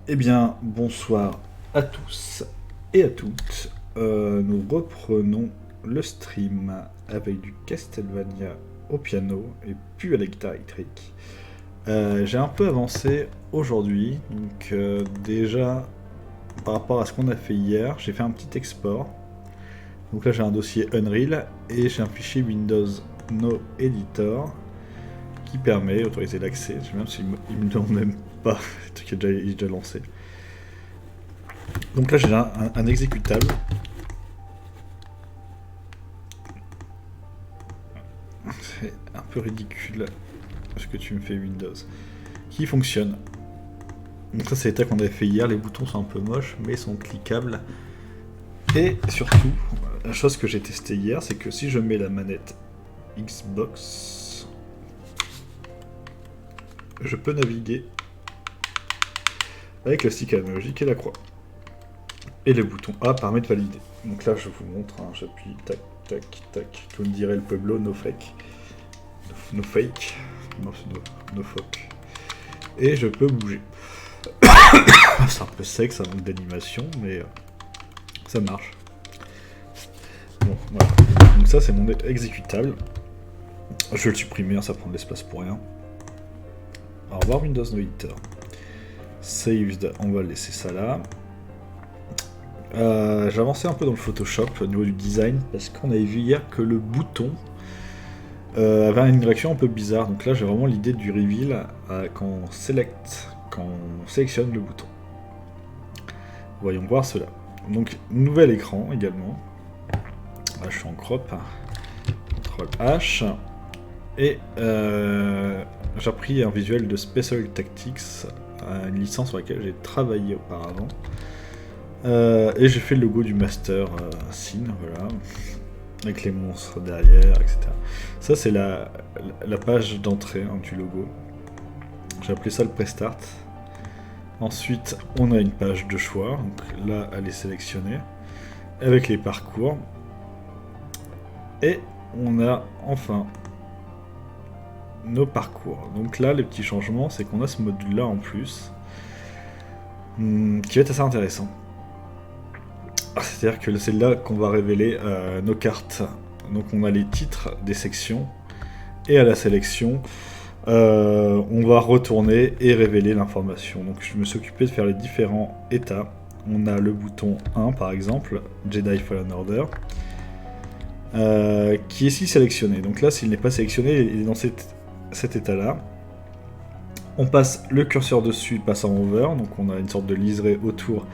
Eh bien, bonsoir à tous et à toutes. Nous reprenons le stream avec du Castlevania au piano et puis à la guitare électrique. J'ai un peu avancé aujourd'hui, donc déjà par rapport à ce qu'on a fait hier, j'ai fait un petit export. Donc là j'ai un dossier Unreal et j'ai un fichier Windows No Editor qui permet d'autoriser l'accès. Je sais même s'il me demande même pas, le truc il est déjà lancé. Donc là j'ai un exécutable. C'est un peu ridicule ce que tu me fais Windows. Qui fonctionne. Donc ça c'est l'état qu'on avait fait hier, les boutons sont un peu moches mais ils sont cliquables. Et surtout, la chose que j'ai testé hier, c'est que si je mets la manette Xbox, je peux naviguer avec le stick analogique et la croix. Et le bouton A permet de valider. Donc là je vous montre, hein, j'appuie, tac, tac, tac. Tout me dirait le Pueblo, no fake. No fake. No fuck. Et je peux bouger. C'est un peu sec, ça manque d'animation, mais ça marche. Bon, voilà. Donc ça c'est mon exécutable. Je vais le supprimer, hein, ça prend de l'espace pour rien. Au revoir Windows No Editor. Saved, on va laisser ça là. J'ai avancé un peu dans le Photoshop au niveau du design parce qu'on avait vu hier que le bouton avait une réaction un peu bizarre. Donc là j'ai vraiment l'idée du reveal quand on sélectionne le bouton. Voyons voir cela. Donc nouvel écran également. Là je suis en crop. CTRL H. Et j'ai pris un visuel de Special Tactics, une licence sur laquelle j'ai travaillé auparavant. Et j'ai fait le logo du Master Scene, voilà, avec les monstres derrière, etc. Ça c'est la page d'entrée, hein, du logo. J'ai appelé ça le Prestart. Ensuite, on a une page de choix, donc là elle est sélectionnée, avec les parcours. Et on a enfin nos parcours. Donc là, les petits changements, c'est qu'on a ce module-là en plus, qui va être assez intéressant. C'est-à-dire que c'est là qu'on va révéler nos cartes. Donc on a les titres des sections, et à la sélection, on va retourner et révéler l'information. Donc je me suis occupé de faire les différents états. On a le bouton 1 par exemple, Jedi Fallen Order, qui est ici sélectionné. Donc là, s'il n'est pas sélectionné, il est dans cet état-là. On passe le curseur dessus, il passe en over, donc on a une sorte de liseré autour.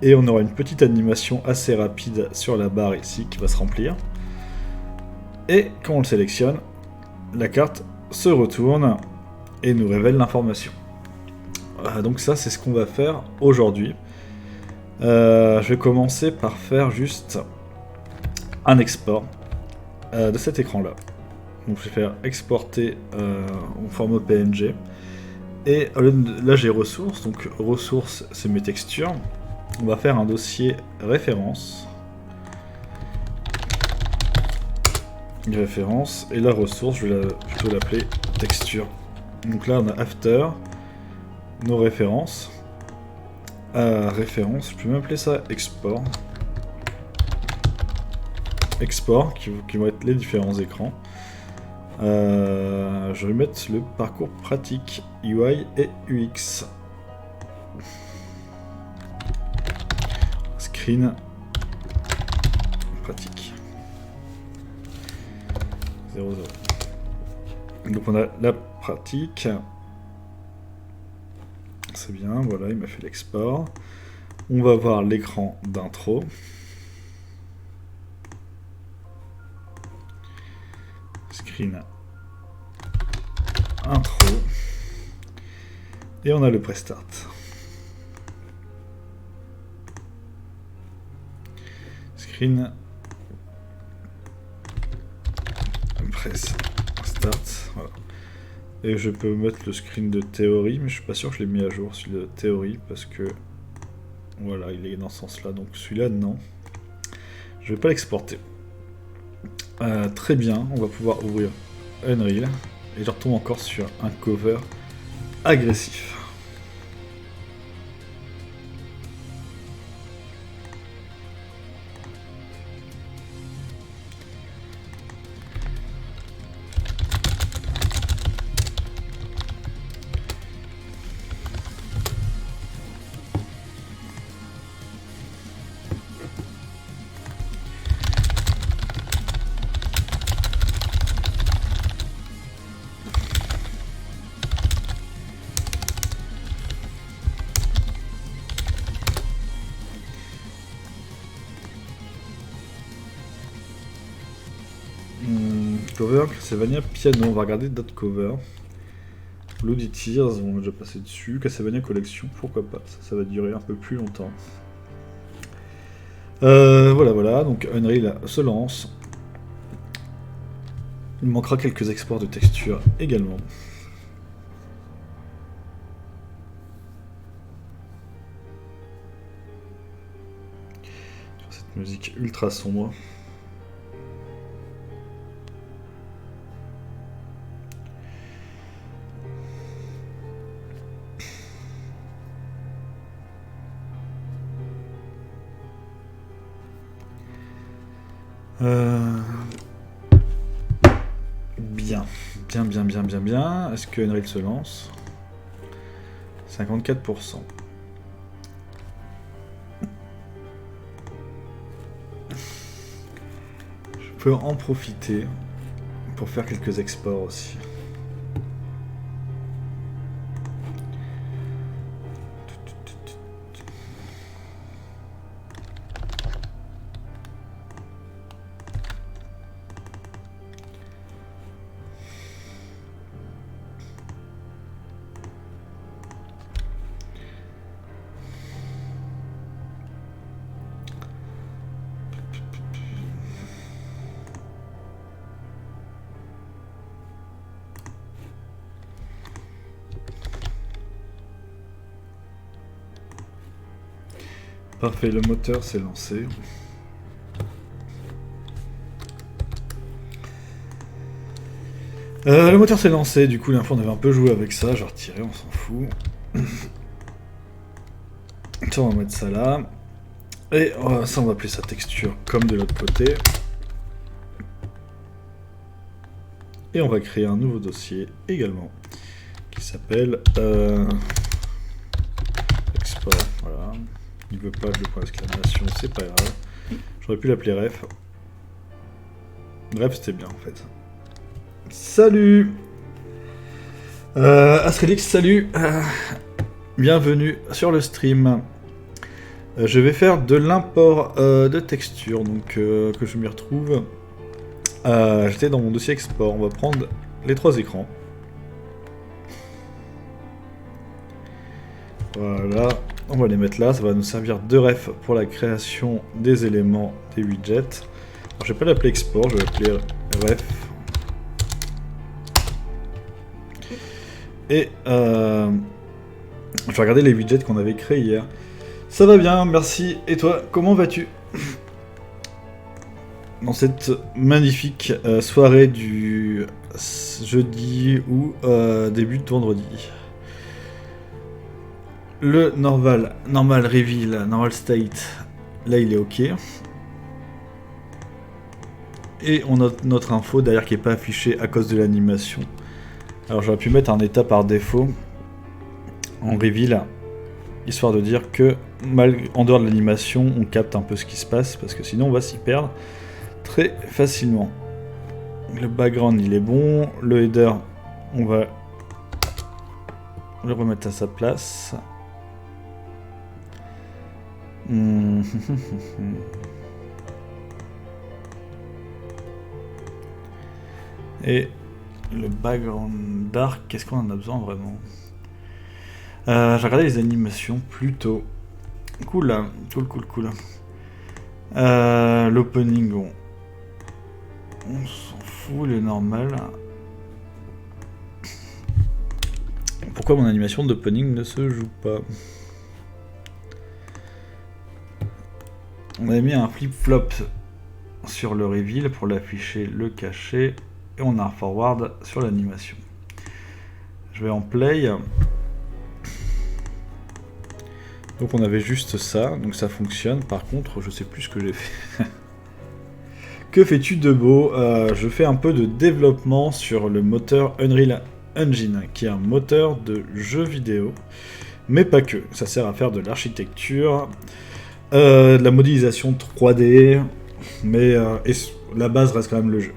Et on aura une petite animation assez rapide sur la barre ici qui va se remplir. Et quand on le sélectionne, la carte se retourne et nous révèle l'information. Donc ça c'est ce qu'on va faire aujourd'hui. Je vais commencer par faire juste un export de cet écran là. Donc je vais faire exporter en format PNG. Et là j'ai ressources, donc ressources c'est mes textures. On va faire un dossier référence. Référence. Et la ressource, je vais plutôt l'appeler texture. Donc là on a after, nos références. Référence, je peux même appeler ça export. Export, qui vont être les différents écrans. Je vais mettre le parcours pratique, UI et UX. Screen pratique 0,0. Donc on a la pratique, c'est bien, voilà, il m'a fait l'export. On va voir l'écran d'intro. Screen intro. Et on a le prestart. Screen press start, voilà. Et je peux mettre le screen de théorie, mais je suis pas sûr que je l'ai mis à jour celui de théorie parce que voilà, il est dans ce sens là, donc celui-là non, je vais pas l'exporter. Très bien, on va pouvoir ouvrir Unreal et je retombe encore sur un cover agressif. Cover, Castlevania Piano, on va regarder d'autres covers. Bloody Tears, on va déjà passer dessus. Castlevania Collection, pourquoi pas, ça va durer un peu plus longtemps. Voilà, donc Unreal se lance. Il manquera quelques exports de texture également. Sur cette musique ultra sombre. Bien. Est-ce que Unreal se lance? 54%. Je peux en profiter pour faire quelques exports aussi. Parfait, le moteur s'est lancé. Le moteur s'est lancé, du coup l'info on avait un peu joué avec ça, j'ai retiré, on s'en fout. Ça on va mettre ça là. Et ça on va appeler sa texture comme de l'autre côté. Et on va créer un nouveau dossier également qui s'appelle export, voilà. Il veut pas le point d'exclamation, c'est pas grave. J'aurais pu l'appeler ref. Bref, c'était bien en fait. Salut Astrelix, salut bienvenue sur le stream. Je vais faire de l'import de texture, donc que je m'y retrouve. J'étais dans mon dossier export, on va prendre les 3 écrans. Voilà, on va les mettre là, ça va nous servir de ref pour la création des éléments des widgets. Alors, je vais pas l'appeler export, je vais l'appeler ref. Et je vais regarder les widgets qu'on avait créés hier. Ça va bien, merci. Et toi, comment vas-tu dans cette magnifique soirée du jeudi ou début de vendredi? Le normal reveal, normal state, là il est ok. Et on a notre info derrière qui n'est pas affichée à cause de l'animation. Alors j'aurais pu mettre un état par défaut en reveal, histoire de dire que en dehors de l'animation, on capte un peu ce qui se passe, parce que sinon on va s'y perdre très facilement. Le background il est bon, le header on va le remettre à sa place. Et le background dark, qu'est-ce qu'on en a besoin vraiment? J'ai regardé les animations plutôt. Cool. L'opening, on s'en fout, le normal. Pourquoi mon animation d'opening ne se joue pas? On a mis un flip-flop sur le reveal pour l'afficher, le cacher, et on a un forward sur l'animation. Je vais en play. Donc on avait juste ça, donc ça fonctionne. Par contre, je sais plus ce que j'ai fait. Que fais-tu de beau? Je fais un peu de développement sur le moteur Unreal Engine, qui est un moteur de jeux vidéo, mais pas que. Ça sert à faire de l'architecture, de la modélisation 3D, mais et la base reste quand même le jeu.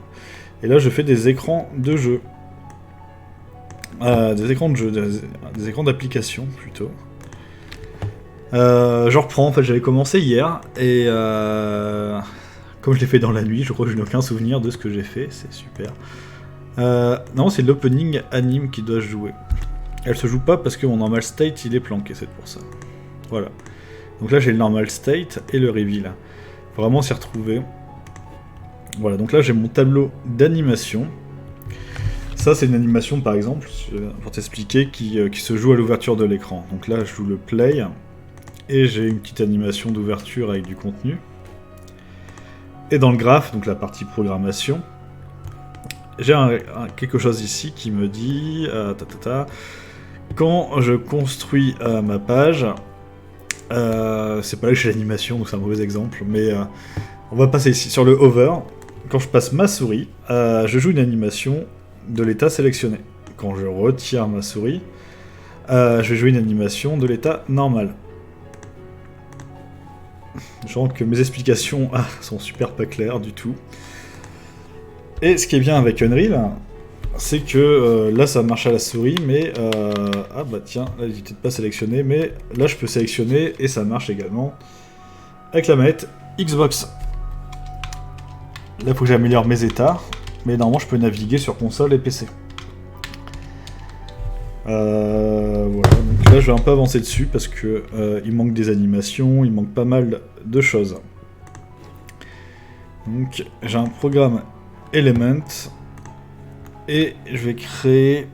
Et là, je fais des écrans de jeu. Des écrans de jeu, des écrans d'application plutôt. Je reprends, en fait j'avais commencé hier, et Comme je l'ai fait dans la nuit, je crois que je n'ai aucun souvenir de ce que j'ai fait, c'est super. Non, c'est l'opening anime qui doit se jouer. Elle se joue pas parce que mon normal state il est planqué, c'est pour ça. Voilà. Donc là j'ai le normal state et le reveal. Vraiment s'y retrouver. Voilà, donc là j'ai mon tableau d'animation. Ça c'est une animation par exemple, pour t'expliquer, qui se joue à l'ouverture de l'écran. Donc là je joue le play, et j'ai une petite animation d'ouverture avec du contenu. Et dans le graphe, donc la partie programmation, j'ai quelque chose ici qui me dit... quand je construis ma page, c'est pas là que j'ai l'animation, donc c'est un mauvais exemple, mais on va passer ici sur le hover. Quand je passe ma souris, je joue une animation de l'état sélectionné. Quand je retire ma souris, je vais jouer une animation de l'état normal. Je sens que mes explications sont super pas claires du tout. Et ce qui est bien avec Unreal, c'est que là ça marche à la souris, mais... ah bah tiens, là il est peut-être pas sélectionné, mais là je peux sélectionner et ça marche également avec la manette Xbox. Là il faut que j'améliore mes états, mais normalement je peux naviguer sur console et PC. Voilà, donc là je vais un peu avancer dessus parce que il manque des animations, il manque pas mal de choses. Donc j'ai un programme Element et je vais créer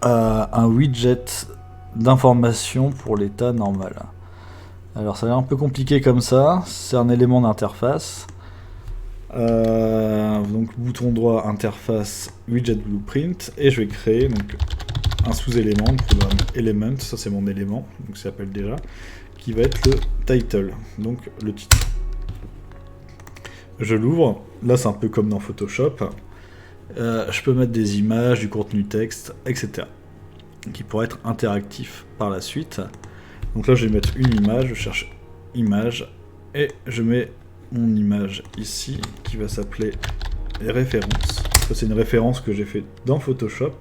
un widget d'information pour l'état normal. Alors ça a l'air un peu compliqué comme ça, c'est un élément d'interface. Donc bouton droit, interface, widget blueprint, et je vais créer donc un sous-élément, le programme Element, ça c'est mon élément, donc ça s'appelle déjà, qui va être le title, donc le titre. Je l'ouvre, là c'est un peu comme dans Photoshop, je peux mettre des images, du contenu texte, etc. qui pourrait être interactif par la suite. Donc là je vais mettre une image, je cherche image, et je mets mon image ici, qui va s'appeler référence. Ça c'est une référence que j'ai fait dans Photoshop.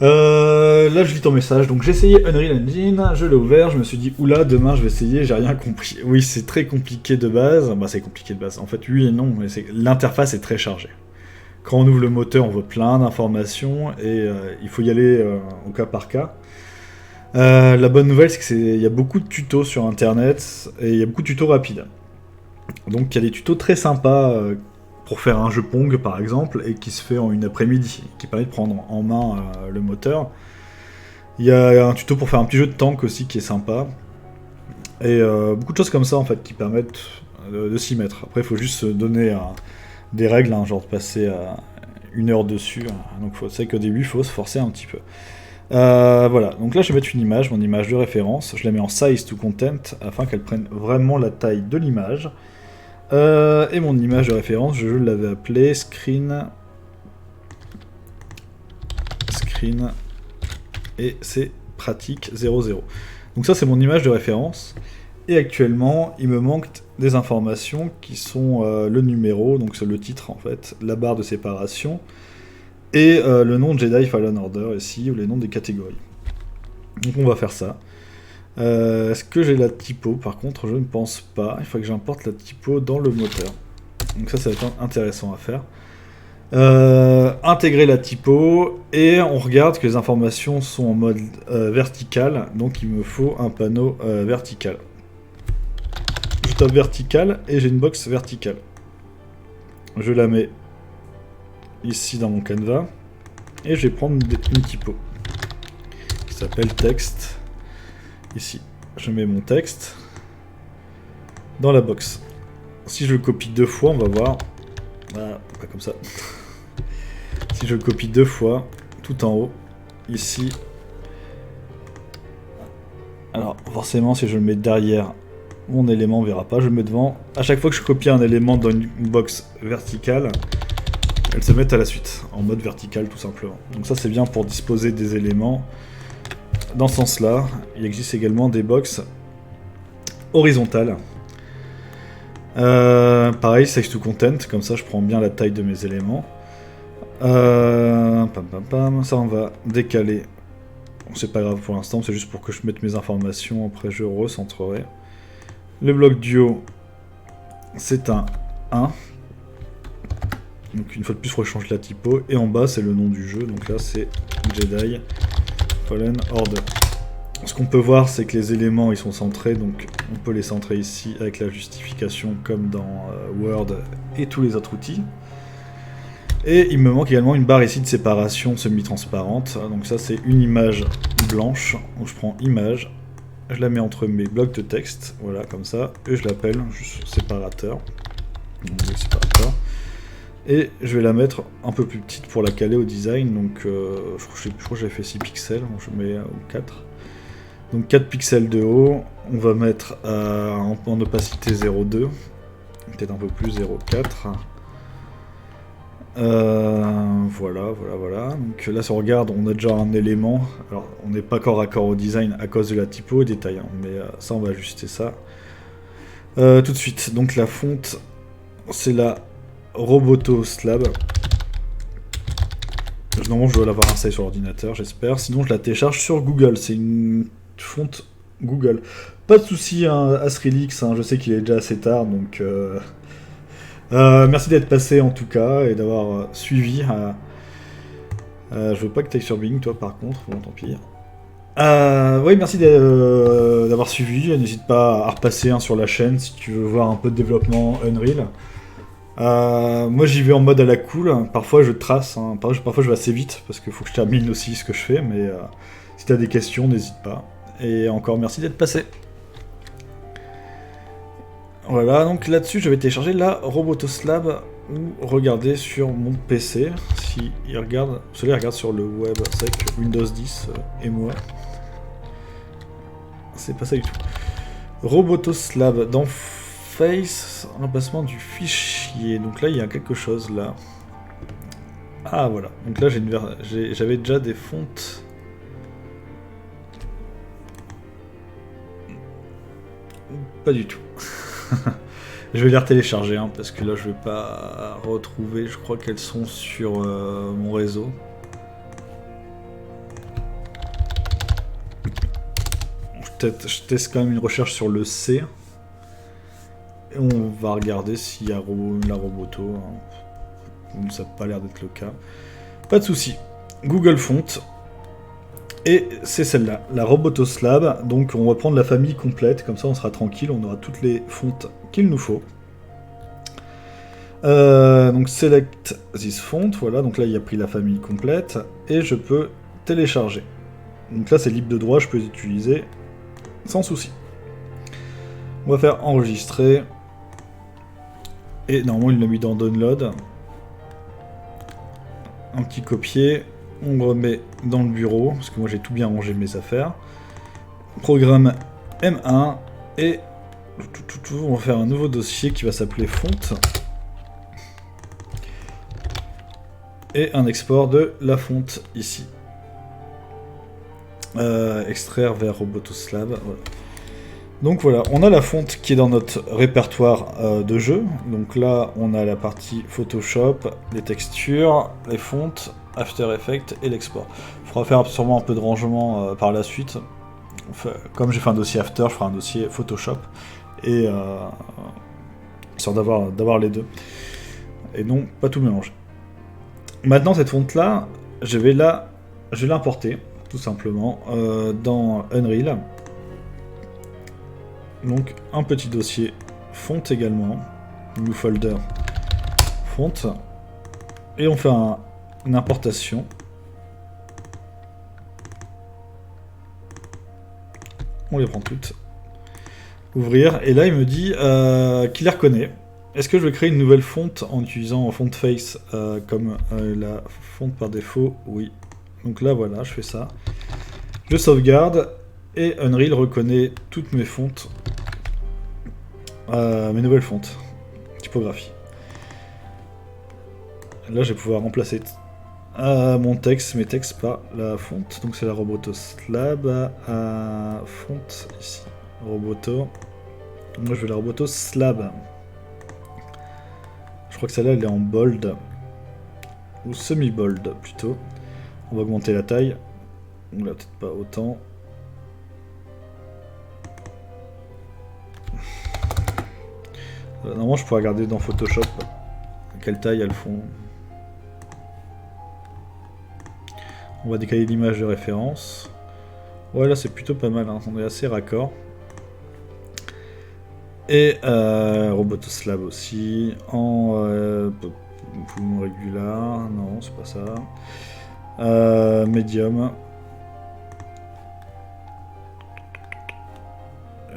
Là je lis ton message, donc j'ai essayé Unreal Engine, je l'ai ouvert, je me suis dit oula demain je vais essayer, j'ai rien compris. Oui c'est très compliqué de base, bah c'est compliqué de base, en fait oui et non, mais l'interface est très chargée. Quand on ouvre le moteur on voit plein d'informations et il faut y aller au cas par cas. La bonne nouvelle c'est qu'il y a beaucoup de tutos sur internet et il y a beaucoup de tutos rapides. Donc il y a des tutos très sympas pour faire un jeu Pong par exemple, et qui se fait en une après-midi, qui permet de prendre en main le moteur. Il y a un tuto pour faire un petit jeu de tank aussi qui est sympa. Et beaucoup de choses comme ça en fait qui permettent de s'y mettre. Après il faut juste se donner des règles, hein, genre de passer 1 heure dessus. Donc c'est qu'au début il faut se forcer un petit peu. Voilà, donc là je vais mettre une image, mon image de référence, je la mets en size to content afin qu'elle prenne vraiment la taille de l'image. Et mon image de référence, je l'avais appelée screen, et c'est pratique 00. Donc ça c'est mon image de référence, et actuellement il me manque des informations qui sont le numéro, donc c'est le titre en fait, la barre de séparation, et le nom de Jedi Fallen Order ici, ou les noms des catégories. Donc on va faire ça. Est-ce que j'ai la typo? Par contre, je ne pense pas. Il faut que j'importe la typo dans le moteur. Donc ça va être intéressant à faire. Intégrer la typo, et on regarde que les informations sont en mode vertical, donc il me faut un panneau vertical. Je tape vertical et j'ai une box verticale. Je la mets ici dans mon canevas et je vais prendre une typo qui s'appelle texte. Ici, je mets mon texte dans la box. Si je le copie 2 fois, on va voir. Ah, pas comme ça. Si je le copie 2 fois, tout en haut, ici. Alors, forcément, si je le mets derrière, mon élément ne verra pas. Je le mets devant. À chaque fois que je copie un élément dans une box verticale, elles se mettent à la suite, en mode vertical tout simplement. Donc ça, c'est bien pour disposer des éléments. Dans ce sens-là, il existe également des box horizontales. Pareil, size to content, comme ça je prends bien la taille de mes éléments. Ça on va décaler. Bon, c'est pas grave pour l'instant, c'est juste pour que je mette mes informations, après je recentrerai. Le bloc duo, c'est un 1. Donc une fois de plus, il faut changer la typo. Et en bas, c'est le nom du jeu. Donc là, c'est Jedi Fallen Order. Ce qu'on peut voir, c'est que les éléments, ils sont centrés. Donc on peut les centrer ici avec la justification comme dans Word et tous les autres outils. Et il me manque également une barre ici de séparation semi-transparente. Donc ça, c'est une image blanche. Donc je prends image, je la mets entre mes blocs de texte. Voilà, comme ça. Et je l'appelle juste séparateur. Donc, séparateur. Et je vais la mettre un peu plus petite pour la caler au design. Donc je crois que j'avais fait 6 pixels. Donc je mets 4. Donc 4 pixels de haut. On va mettre en opacité 0,2. Peut-être un peu plus, 0,4. Voilà. Donc là, si on regarde, on a déjà un élément. Alors, on n'est pas corps à corps au design à cause de la typo et détail. Hein, mais ça, on va ajuster ça. Tout de suite. Donc la fonte, c'est la Roboto Slab. Normalement, je dois l'avoir installée sur l'ordinateur, j'espère. Sinon, je la télécharge sur Google. C'est une fonte Google. Pas de souci, hein, Asrelix. Hein, je sais qu'il est déjà assez tard, donc... merci d'être passé en tout cas et d'avoir suivi. Je veux pas que tu ailles sur Bing, toi par contre, bon tant pis. Oui, merci d'avoir suivi. N'hésite pas à repasser sur la chaîne si tu veux voir un peu de développement Unreal. Moi j'y vais en mode à la cool. Parfois je trace, hein. Parfois je vais assez vite parce qu'il faut que je termine aussi ce que je fais. Mais si tu as des questions, n'hésite pas. Et encore merci d'être passé. Voilà, donc là-dessus, je vais télécharger la Robotoslab ou regarder sur mon PC. Si il regarde, celui-là regarde sur le web, c'est avec Windows 10 et moi. C'est pas ça du tout. Robotoslab dans Face, remplacement du fichier. Donc là, il y a quelque chose là. Ah voilà. Donc là, j'avais déjà des fontes. Pas du tout. Je vais les retélécharger hein, parce que là je vais pas retrouver, je crois qu'elles sont sur mon réseau. Je teste quand même une recherche sur le C. Et on va regarder s'il y a la Roboto. Hein. Ça n'a pas l'air d'être le cas. Pas de souci. Google Font. Et c'est celle-là, la Robotoslab. Donc on va prendre la famille complète, comme ça on sera tranquille, on aura toutes les fontes qu'il nous faut. Donc select this font, voilà, donc là il a pris la famille complète, et je peux télécharger. Donc là c'est libre de droit, je peux les utiliser sans souci. On va faire enregistrer, et normalement il l'a mis dans download. Un petit copier. On remet dans le bureau, parce que moi j'ai tout bien rangé mes affaires. Programme M1, et on va faire un nouveau dossier qui va s'appeler fonte. Et un export de la fonte ici. Extraire vers Robotoslab. Voilà. Donc voilà, on a la fonte qui est dans notre répertoire de jeu. Donc là, on a la partie Photoshop, les textures, les fontes, After Effects et l'export. Il faudra faire sûrement un peu de rangement par la suite. Comme j'ai fait un dossier After, je ferai un dossier Photoshop. Et histoire d'avoir les deux. Et non, pas tout mélanger. Maintenant, cette fonte-là, je vais l'importer, tout simplement, dans Unreal. Donc, un petit dossier fonte également. New folder fonte. Et on fait une importation. On les prend toutes. Ouvrir. Et là, il me dit qu'il les reconnaît. Est-ce que je vais créer une nouvelle fonte en utilisant font face comme la fonte par défaut? Oui. Donc là, voilà, je fais ça. Je sauvegarde. Et Unreal reconnaît toutes mes fontes. Mes nouvelles fontes. Typographie. Là, je vais pouvoir remplacer mon texte, mes textes par la fonte. Donc c'est la Robotoslab fonte ici. Roboto. Moi, je veux la Robotoslab. Je crois que celle-là, elle est en bold. Ou semi-bold, plutôt. On va augmenter la taille. Donc là, peut-être pas autant. Normalement, je pourrais regarder dans Photoshop quelle taille elles font. On va décaler l'image de référence. Ouais, là c'est plutôt pas mal, hein. On est assez raccord. Et Robotoslab aussi. En régular. Non, c'est pas ça. Medium.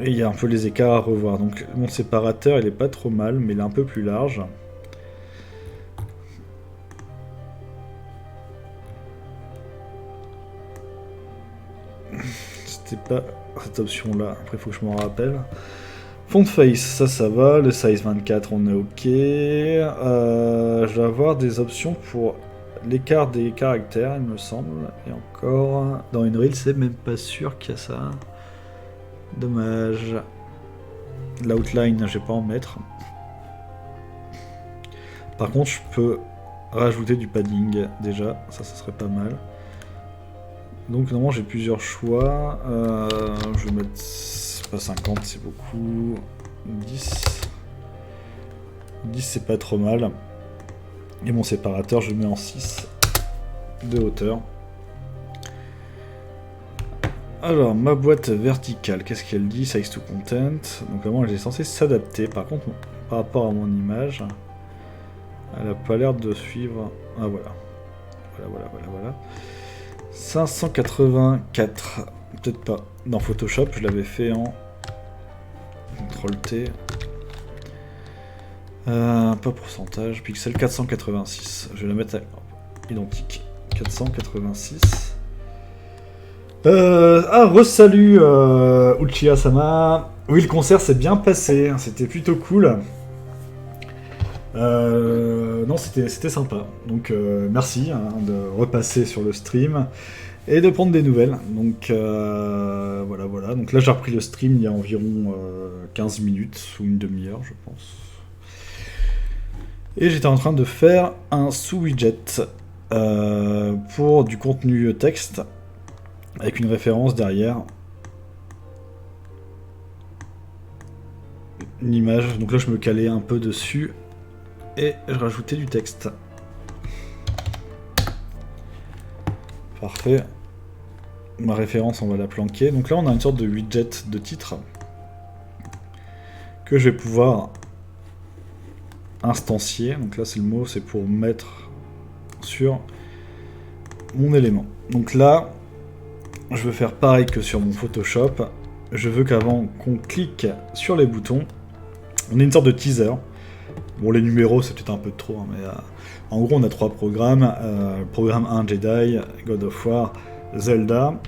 Et il y a un peu les écarts à revoir. Donc mon séparateur il est pas trop mal, mais il est un peu plus large. C'était pas cette option là. Après il faut que je m'en rappelle. Font face, ça va. Le size 24 on est ok. Je vais avoir des options pour l'écart des caractères il me semble. Et encore dans une reel c'est même pas sûr qu'il y a ça. Dommage. L'outline, je vais pas en mettre. Par contre, je peux rajouter du padding déjà. Ça serait pas mal. Donc, normalement, j'ai plusieurs choix. Je vais mettre. Pas 50, c'est beaucoup. 10. 10, c'est pas trop mal. Et mon séparateur, je le mets en 6 de hauteur. Alors, ma boîte verticale, qu'est-ce qu'elle dit? Size to content. Donc, vraiment, elle est censée s'adapter. Par contre, par rapport à mon image, elle a pas l'air de suivre. Ah, voilà. Voilà. 584. Peut-être pas. Dans Photoshop, je l'avais fait en CTRL-T. Pas pourcentage. Pixel 486. Je vais la mettre à identique. 486. Re-salut Uchiha-sama. Oui, le concert s'est bien passé, c'était plutôt cool. Non, c'était sympa. Donc merci de repasser sur le stream et de prendre des nouvelles. Donc voilà. Donc là j'ai repris le stream il y a environ 15 minutes ou une demi-heure je pense. Et j'étais en train de faire un sous-widget pour du contenu texte. Avec une référence derrière. Une image. Donc là, je me calais un peu dessus. Et je rajoutais du texte. Parfait. Ma référence, on va la planquer. Donc là, on a une sorte de widget de titre. Que je vais pouvoir instancier. Donc là, c'est le mot, c'est pour mettre sur mon élément. Donc là... Je veux faire pareil que sur mon Photoshop. Je veux qu'avant qu'on clique sur les boutons, on ait une sorte de teaser. Bon, les numéros, c'est peut-être un peu trop, hein, mais en gros, on a 3 programmes. Programme 1, Jedi, God of War, Zelda.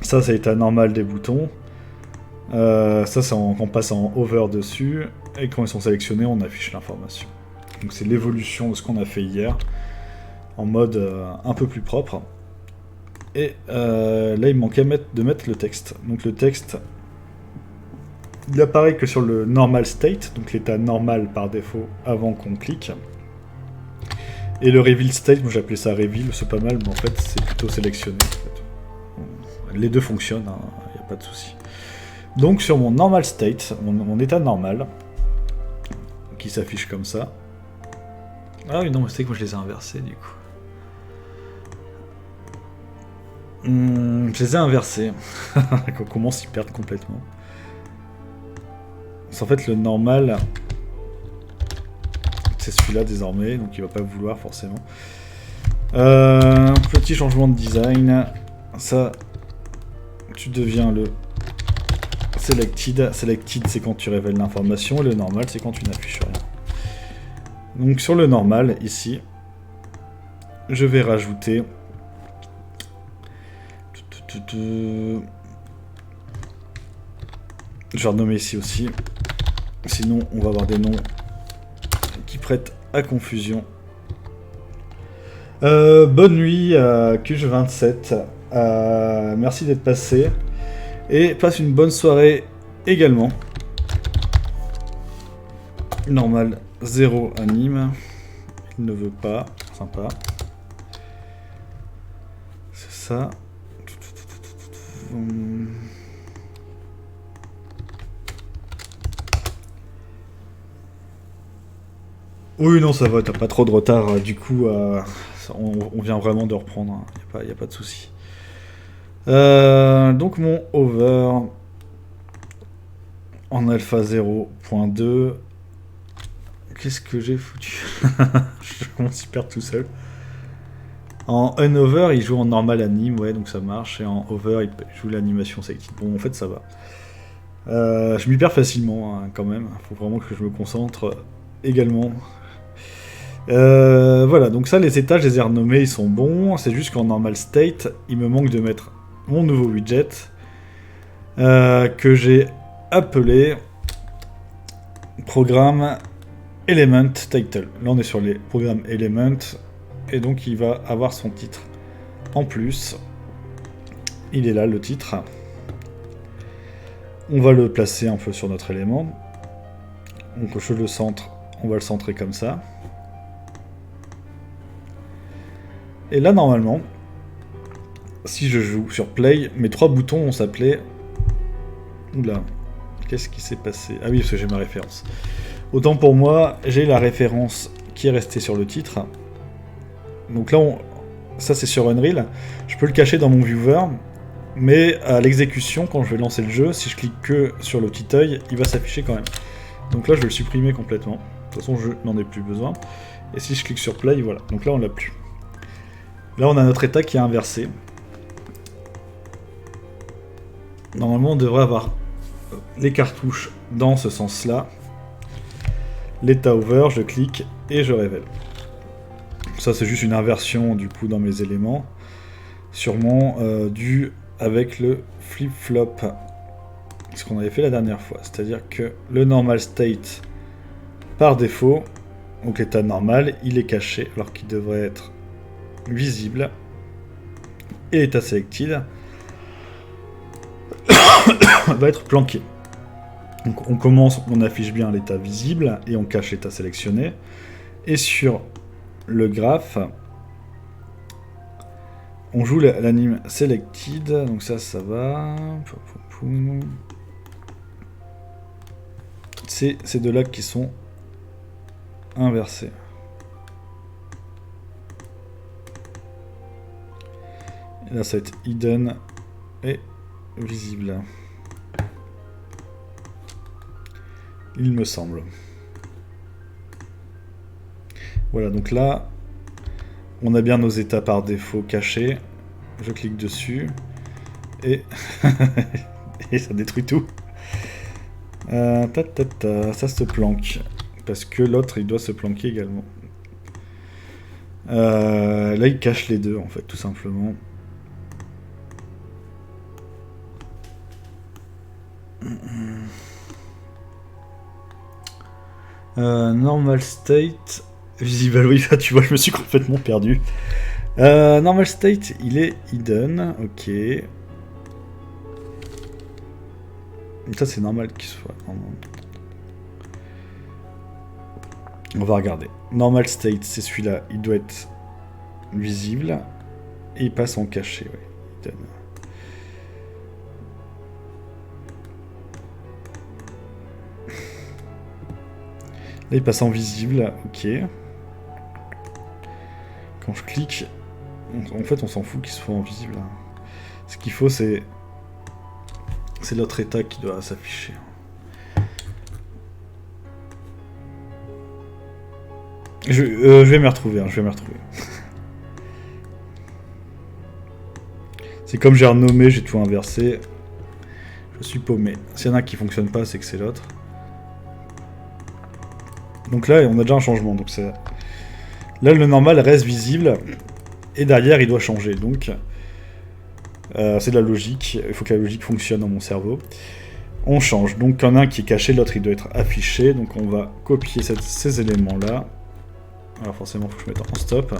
Ça, c'est l'état normal des boutons. Ça, c'est quand on passe en hover dessus. Et quand ils sont sélectionnés, on affiche l'information. Donc, c'est l'évolution de ce qu'on a fait hier, en mode un peu plus propre. Et là, il manquait de mettre le texte. Donc le texte, il apparaît que sur le normal state, donc l'état normal par défaut avant qu'on clique. Et le reveal state, moi j'appelais ça reveal, c'est pas mal, mais en fait c'est plutôt sélectionné. En fait. Les deux fonctionnent, il n'y a pas de souci. Donc sur mon normal state, mon état normal, qui s'affiche comme ça. Ah oui, non, c'est que moi je les ai inversés du coup. Je les ai inversés. Comment s'y perdre complètement. En fait, le normal, c'est celui-là désormais, donc il va pas vouloir forcément. Petit changement de design. Ça, tu deviens le selected. Selected, c'est quand tu révèles l'information, et le normal, c'est quand tu n'affiches rien. Donc sur le normal, ici, je vais rajouter... Je vais renommer ici aussi. Sinon, on va avoir des noms qui prêtent à confusion. Bonne nuit, QG27. Merci d'être passé. Et passe une bonne soirée également. Normal 0 anime. Il ne veut pas. Sympa. C'est ça. Oui, non, ça va, t'as pas trop de retard. Du coup, on vient vraiment de reprendre. Y a pas de souci. Donc mon over en alpha 0.2. Qu'est-ce que j'ai foutu? Je commence à perdre tout seul. En unover, il joue en normal anime, ouais, donc ça marche. Et en over, il joue l'animation selected. Bon, en fait, ça va. Je m'y perds facilement, hein, quand même. Faut vraiment que je me concentre également. Voilà, donc ça, les états, je les ai renommés, ils sont bons. C'est juste qu'en normal state, il me manque de mettre mon nouveau widget que j'ai appelé programme Element Title. Là, on est sur les programmes Element, et donc il va avoir son titre. En plus, il est là, le titre. On va le placer un peu sur notre élément. Donc je le centre, on va le centrer comme ça. Et là, normalement, si je joue sur Play, mes 3 boutons vont s'appeler... Oula, qu'est-ce qui s'est passé? Ah oui, parce que j'ai ma référence. Autant pour moi, j'ai la référence qui est restée sur le titre. Donc là, ça c'est sur Unreal. Je peux le cacher dans mon viewer, mais à l'exécution, quand je vais lancer le jeu, si je clique que sur le petit œil, il va s'afficher quand même. Donc là, je vais le supprimer complètement. De toute façon, je n'en ai plus besoin. Et si je clique sur Play, voilà. Donc là, on l'a plus. Là, on a notre état qui est inversé. Normalement, on devrait avoir les cartouches dans ce sens-là. L'état over, je clique et je révèle. Ça, c'est juste une inversion, du coup, dans mes éléments. Sûrement dû avec le flip-flop. Ce qu'on avait fait la dernière fois. C'est-à-dire que le normal state, par défaut, donc l'état normal, il est caché, alors qu'il devrait être visible. Et l'état selected va être planqué. Donc on commence, on affiche bien l'état visible et on cache l'état sélectionné. Et sur le graphe, on joue l'anime selected, donc ça va. C'est ces deux-là qui sont inversés. Et là, ça va être hidden et visible. Il me semble. Voilà, donc là, on a bien nos états par défaut cachés. Je clique dessus. Et, et ça détruit tout. Ça se planque. Parce que l'autre, il doit se planquer également. Là, il cache les deux, en fait, tout simplement. Normal state, visible, oui, là tu vois, je me suis complètement perdu. Normal state, il est hidden, ok. Ça c'est normal qu'il soit. On va regarder. Normal state, c'est celui-là, il doit être visible. Et il passe en caché, ouais. Hidden. Là, il passe en visible, ok. Quand je clique, en fait, on s'en fout qu'il soit en visible. Ce qu'il faut, c'est l'autre état qui doit s'afficher. Je vais me retrouver, je vais me retrouver. C'est comme j'ai renommé, j'ai tout inversé. Je suis paumé. S'il y en a qui fonctionne pas, c'est que c'est l'autre. Donc là, on a déjà un changement. Donc là, le normal reste visible. Et derrière, il doit changer. Donc, c'est de la logique. Il faut que la logique fonctionne dans mon cerveau. On change. Donc, il y en a un qui est caché, l'autre, il doit être affiché. Donc, on va copier ces éléments-là. Alors, forcément, il faut que je mette en stop.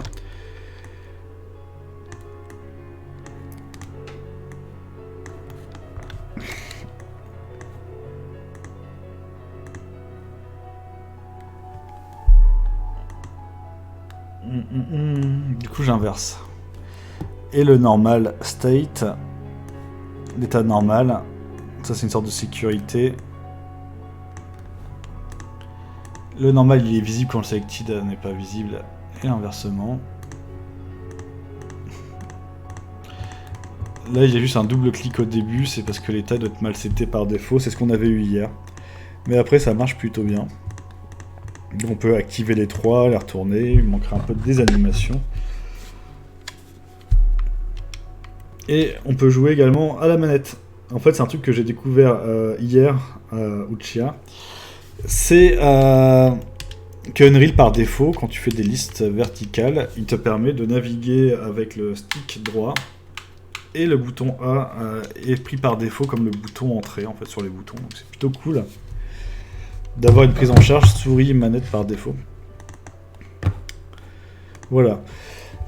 Du coup, j'inverse. Et le normal state, l'état normal, ça c'est une sorte de sécurité. Le normal il est visible quand le selected n'est pas visible, et inversement. Là il y a juste un double clic au début, c'est parce que l'état doit être mal seté par défaut, c'est ce qu'on avait eu hier. Mais après ça marche plutôt bien. On peut activer les trois, les retourner, il manquera un peu de désanimation. Et on peut jouer également à la manette. En fait c'est un truc que j'ai découvert hier à Uchiha. C'est qu'Unreal par défaut, quand tu fais des listes verticales, il te permet de naviguer avec le stick droit et le bouton A est pris par défaut comme le bouton entrée en fait sur les boutons. Donc c'est plutôt cool d'avoir une prise en charge souris manette par défaut. Voilà.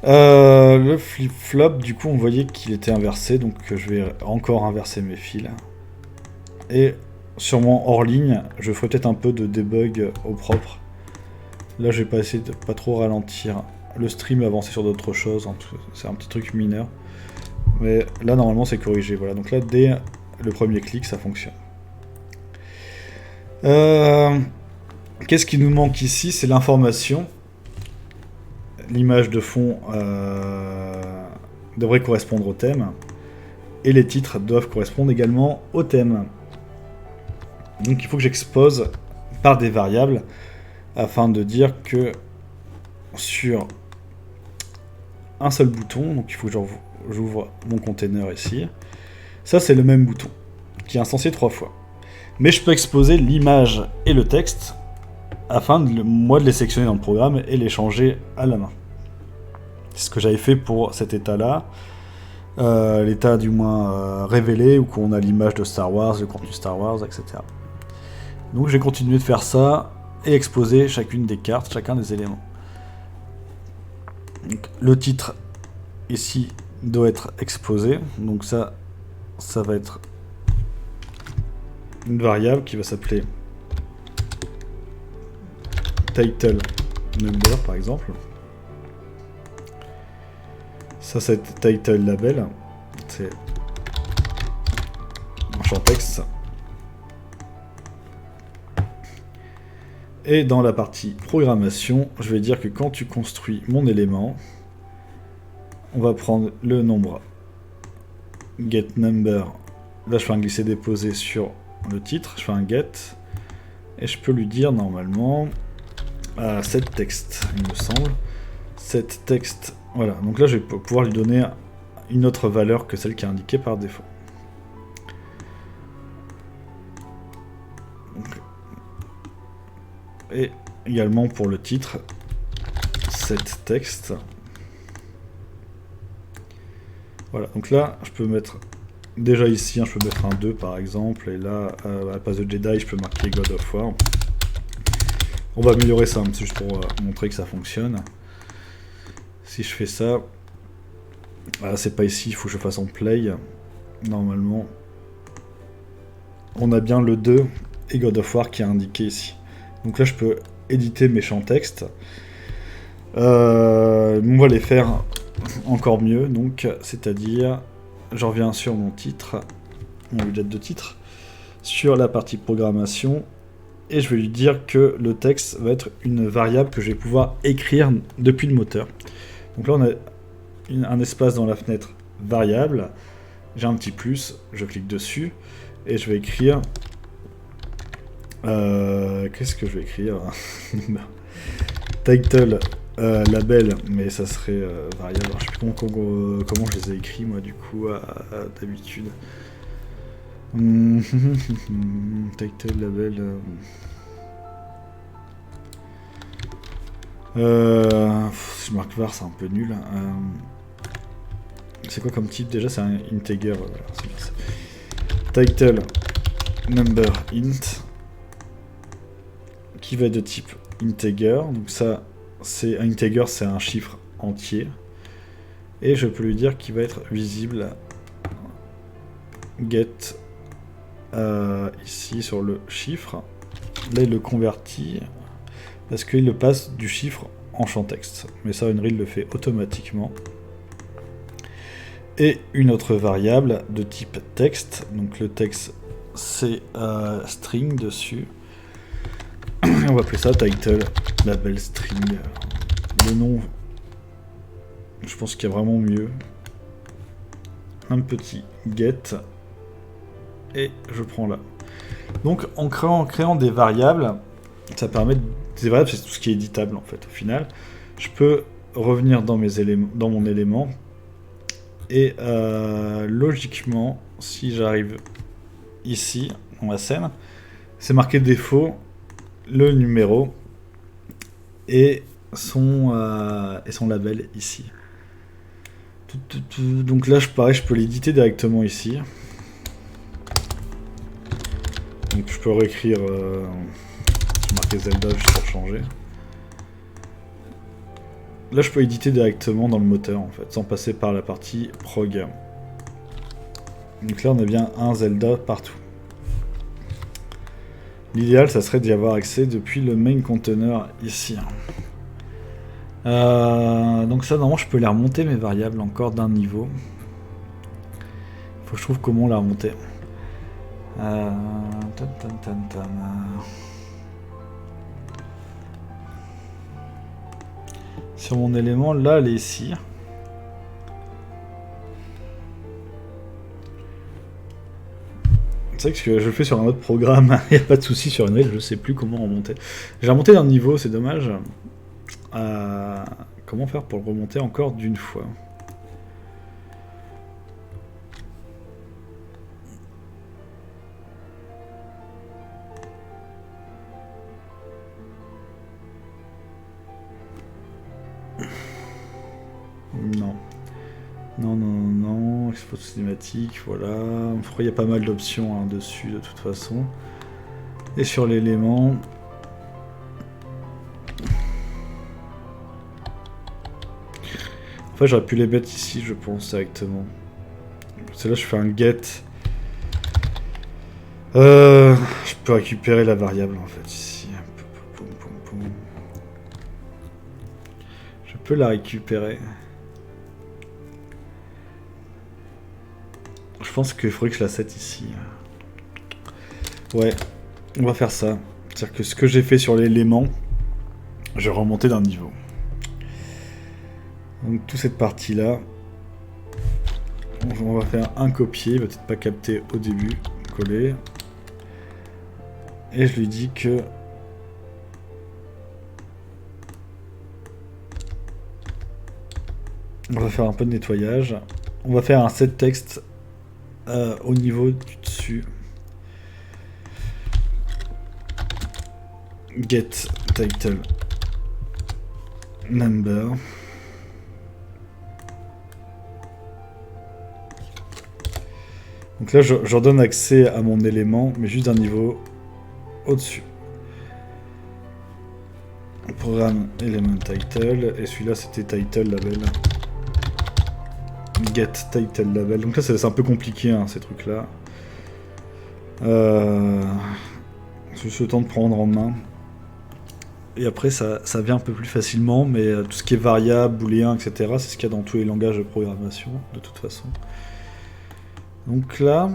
Le flip-flop, du coup on voyait qu'il était inversé, donc je vais encore inverser mes fils. Et sûrement hors ligne, je ferai peut-être un peu de debug au propre. Là, je vais pas essayer de pas trop ralentir le stream et avancer sur d'autres choses. C'est un petit truc mineur. Mais là, normalement, c'est corrigé. Voilà. Donc là, dès le premier clic, ça fonctionne. Qu'est-ce qui nous manque ici? C'est l'information. L'image de fond devrait correspondre au thème. Et les titres doivent correspondre également au thème. Donc il faut que j'expose par des variables afin de dire que sur un seul bouton, donc il faut que j'ouvre mon container ici, ça c'est le même bouton qui est instancié 3 fois. Mais je peux exposer l'image et le texte afin de moi de les sélectionner dans le programme et les changer à la main. C'est ce que j'avais fait pour cet état-là. L'état du moins révélé, où on a l'image de Star Wars, le contenu Star Wars, etc. Donc j'ai continué de faire ça et exposer chacune des cartes, chacun des éléments. Donc, le titre ici doit être exposé, donc ça va être une variable qui va s'appeler title number par exemple. Ça c'est title label, c'est un champ texte. Et dans la partie programmation, je vais dire que quand tu construis mon élément, on va prendre le nombre getNumber. Là, je fais un glisser-déposer sur le titre, je fais un get, et je peux lui dire normalement set text, il me semble. Set text, voilà. Donc là, je vais pouvoir lui donner une autre valeur que celle qui est indiquée par défaut. Et également pour le titre, set text. Voilà, donc là, je peux mettre, déjà ici, je peux mettre un 2 par exemple, et là, à la place de Jedi, je peux marquer God of War. On va améliorer ça, c'est juste pour montrer que ça fonctionne. Si je fais ça, c'est pas ici, il faut que je fasse en play. Normalement, on a bien le 2 et God of War qui est indiqué ici. Donc là, je peux éditer mes champs texte. On va les faire encore mieux, donc c'est-à-dire, je reviens sur mon titre, mon widget de titre, sur la partie programmation, et je vais lui dire que le texte va être une variable que je vais pouvoir écrire depuis le moteur. Donc là, on a un espace dans la fenêtre variable, j'ai un petit plus, je clique dessus, et je vais écrire... qu'est-ce que je vais écrire? Title label, mais ça serait variable. Alors, je sais plus comment je les ai écrits moi du coup d'habitude. Title label. Je marque var, c'est un peu nul. C'est quoi comme type déjà? C'est un integer. Title number int. Qui va être de type integer, donc ça c'est un integer, c'est un chiffre entier, et je peux lui dire qu'il va être visible get ici sur le chiffre. Là il le convertit parce qu'il le passe du chiffre en champ texte, mais ça Unreal le fait automatiquement. Et une autre variable de type texte, donc le texte c'est string dessus. On va appeler ça title label string. Le nom, je pense qu'il y a vraiment mieux. Un petit get et je prends là. Donc en créant des variables, ça permet des variables, c'est tout ce qui est éditable en fait. Au final, je peux revenir dans mes éléments, dans mon élément et logiquement, si j'arrive ici dans la scène, c'est marqué défaut, le numéro et son label ici. Donc là, pareil, je peux l'éditer directement ici. Donc je peux réécrire, je marquer Zelda juste pour changer. Là, je peux éditer directement dans le moteur en fait, sans passer par la partie prog. Donc là, on a bien un Zelda partout. L'idéal, ça serait d'y avoir accès depuis le main container ici. Donc ça, normalement, je peux les remonter mes variables encore d'un niveau. Il faut que je trouve comment la remonter. Sur mon élément, là, elle est ici. C'est vrai que je le fais sur un autre programme, il n'y a pas de souci sur Unreal, je sais plus comment remonter. J'ai remonté d'un niveau, c'est dommage. Comment faire pour le remonter encore d'une fois? Non. Non, non, non, expose cinématique, voilà. Il y a pas mal d'options dessus de toute façon. Et sur l'élément... En fait, j'aurais pu les mettre ici, je pense, directement. C'est là je fais un get. Je peux récupérer la variable, en fait, ici. Je peux la récupérer. Je pense qu'il faudrait que je la set ici. Ouais, on va faire ça. C'est-à-dire que ce que j'ai fait sur l'élément, je vais remonter d'un niveau. Donc toute cette partie-là, on va faire un copier, il va peut-être pas capter au début, coller. Et je lui dis que... On va faire un peu de nettoyage. On va faire un set texte au niveau du dessus. Get title number. Donc là, je redonne accès à mon élément, mais juste d'un niveau au-dessus. Programme element title, et celui-là c'était title label. Get title label. Donc là, c'est un peu compliqué, ces trucs-là. Juste le temps de prendre en main. Et après, ça vient un peu plus facilement, mais tout ce qui est variable, booléen, etc., c'est ce qu'il y a dans tous les langages de programmation, de toute façon. Donc là,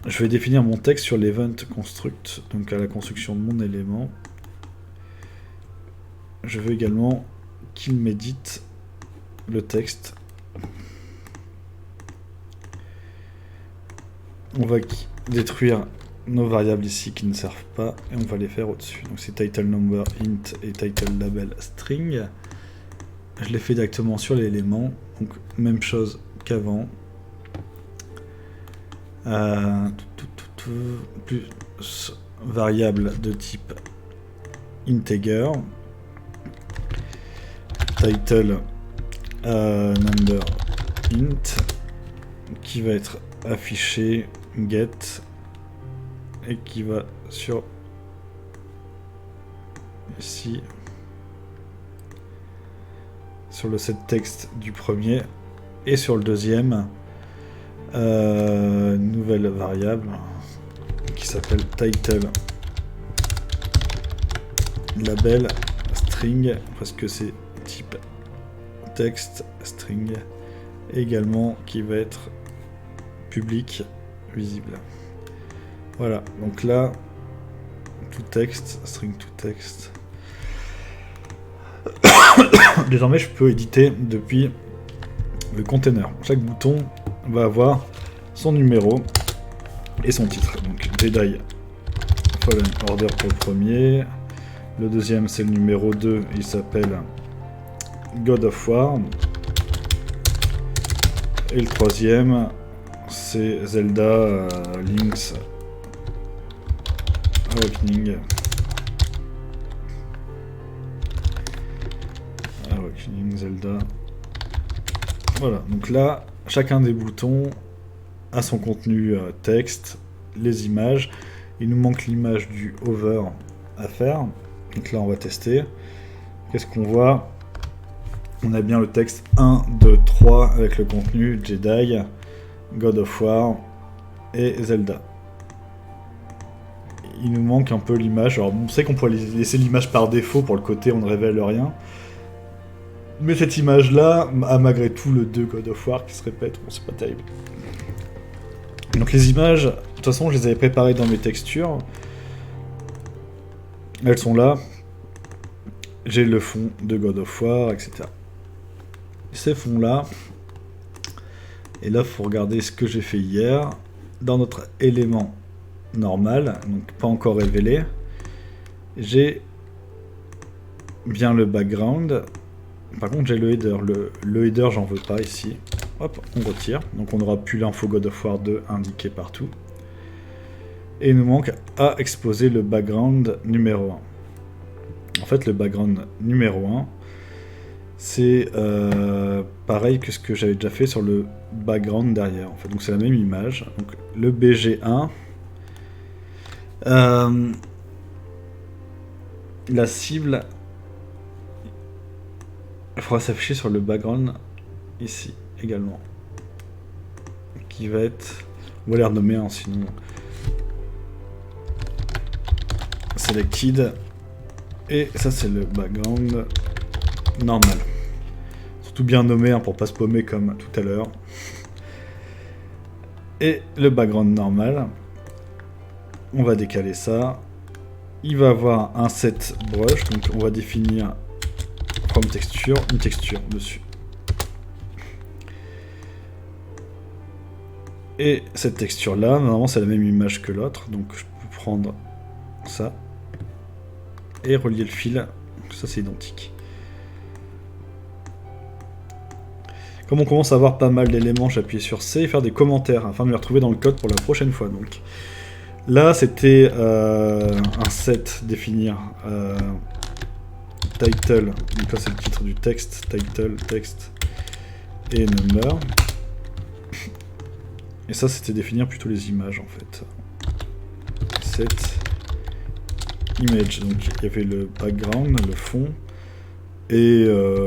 je vais définir mon texte sur l'event construct, donc à la construction de mon élément. Je veux également qu'il m'édite le texte. On va détruire nos variables ici qui ne servent pas et on va les faire au-dessus. Donc c'est title number int et title label string. Je les fais directement sur l'élément, donc même chose qu'avant. Plus variable de type integer, title number int qui va être affiché get et qui va sur ici sur le set texte du premier et sur le deuxième nouvelle variable qui s'appelle title label string parce que c'est type texte string également qui va être public visible. Voilà, donc là to text, string to text. Désormais, je peux éditer depuis le container. Chaque bouton va avoir son numéro et son titre. Donc Jedi Fallen Order pour le premier. Le deuxième, c'est le numéro 2, il s'appelle God of War. Et le troisième, c'est Zelda Link's Awakening. Awakening Zelda. Voilà, donc là, chacun des boutons a son contenu texte, les images. Il nous manque l'image du hover à faire. Donc là, on va tester. Qu'est-ce qu'on voit? On a bien le texte 1, 2, 3 avec le contenu Jedi, God of War et Zelda. Il nous manque un peu l'image. Alors, on sait qu'on pourrait laisser l'image par défaut pour le côté on ne révèle rien. Mais cette image-là a malgré tout le 2 God of War qui se répète. Bon, c'est pas terrible. Donc les images, de toute façon, je les avais préparées dans mes textures. Elles sont là. J'ai le fond de God of War, etc. Ces fonds-là. Et là, il faut regarder ce que j'ai fait hier. Dans notre élément normal, donc pas encore révélé, j'ai bien le background. Par contre, j'ai le header. Le header, j'en veux pas ici. Hop, on retire. Donc on n'aura plus l'info God of War 2 indiquée partout. Et il nous manque à exposer le background numéro 1. En fait, le background numéro 1, c'est pareil que ce que j'avais déjà fait sur le background derrière. En fait. Donc c'est la même image. Donc le BG1, la cible, il faudra s'afficher sur le background ici également. Qui va être... On va les renommer, hein, sinon... Selected. Et ça, c'est le background normal. Surtout bien nommé, hein, pour pas se paumer comme tout à l'heure. Et le background normal. On va décaler ça. Il va avoir un set brush, donc on va définir from texture, une texture dessus. Et cette texture là, normalement c'est la même image que l'autre, donc je peux prendre ça et relier le fil, ça c'est identique. Comme on commence à avoir pas mal d'éléments, j'appuie sur C et faire des commentaires afin de les retrouver dans le code pour la prochaine fois. Donc là c'était un set définir title, donc là c'est le titre du texte, title, texte et number. Et ça c'était définir plutôt les images en fait. Set image, donc il y avait le background, le fond et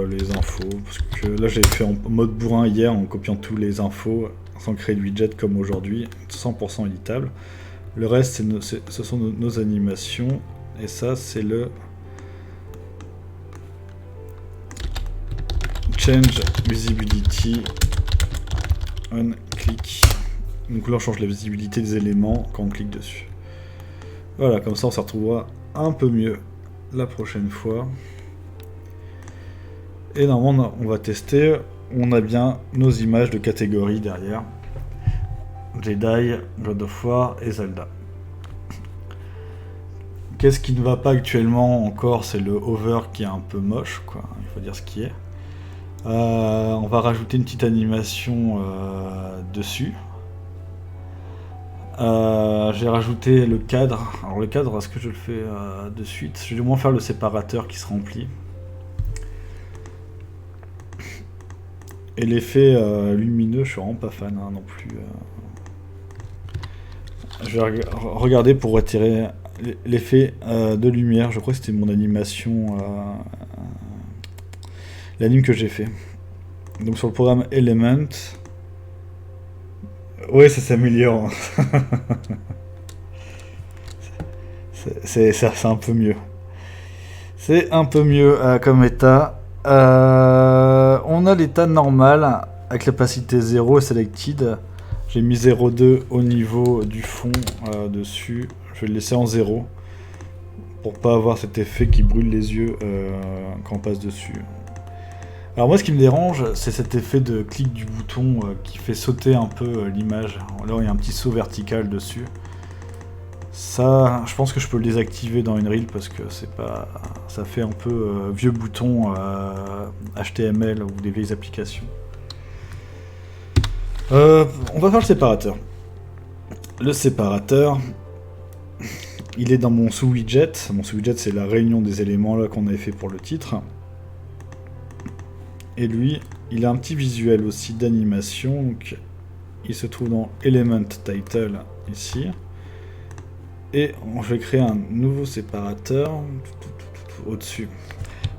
les infos. Parce que là j'avais fait en mode bourrin hier en copiant tous les infos sans créer de widget comme aujourd'hui, 100% éditable. Le reste ce sont nos animations et ça c'est le change visibility on click. Donc là on change la visibilité des éléments quand on clique dessus. Voilà, comme ça on se retrouvera un peu mieux la prochaine fois. Et normalement on va tester, on a bien nos images de catégorie derrière. Jedi, God of War et Zelda. Qu'est-ce qui ne va pas actuellement encore, c'est le hover qui est un peu moche, quoi. Il faut dire ce qui est. On va rajouter une petite animation dessus. J'ai rajouté le cadre. Alors le cadre, est-ce que je le fais de suite? Je vais au moins faire le séparateur qui se remplit. Et l'effet lumineux, je suis vraiment pas fan hein, non plus. Je vais regarder pour retirer l'effet de lumière. Je crois que c'était mon animation, l'anime que j'ai fait. Donc sur le programme Element. Ouais, ça s'améliore. C'est un peu mieux. C'est un peu mieux comme état. On a l'état normal avec l'opacité 0 et selected. J'ai mis 0,2 au niveau du fond dessus. Je vais le laisser en 0. pour pas avoir cet effet qui brûle les yeux quand on passe dessus. Alors moi ce qui me dérange, c'est cet effet de clic du bouton qui fait sauter un peu l'image. Là il y a un petit saut vertical dessus. Ça, je pense que je peux le désactiver dans Unreal parce que c'est pas, ça fait un peu vieux bouton HTML ou des vieilles applications. On va faire le séparateur. Le séparateur, il est dans mon sous-widget. Mon sous-widget, c'est la réunion des éléments là qu'on avait fait pour le titre. Et lui, il a un petit visuel aussi d'animation. Donc, il se trouve dans Element Title ici. Et je vais créer un nouveau séparateur au-dessus.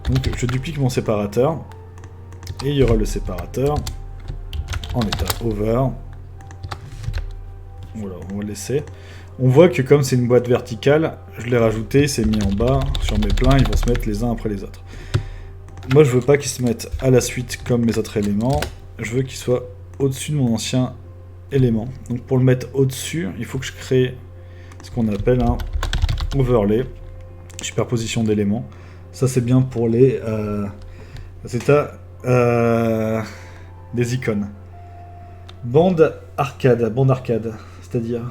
Donc je duplique mon séparateur. Et il y aura le séparateur en état over. Voilà, on va le laisser. On voit que comme c'est une boîte verticale, je l'ai rajouté, c'est mis en bas. Sur mes plans, ils vont se mettre les uns après les autres. Moi, je veux pas qu'ils se mettent à la suite comme mes autres éléments. Je veux qu'ils soient au-dessus de mon ancien élément. Donc pour le mettre au-dessus, il faut que je crée ce qu'on appelle un overlay, superposition d'éléments. Ça c'est bien pour les états des icônes. Bande arcade, c'est-à-dire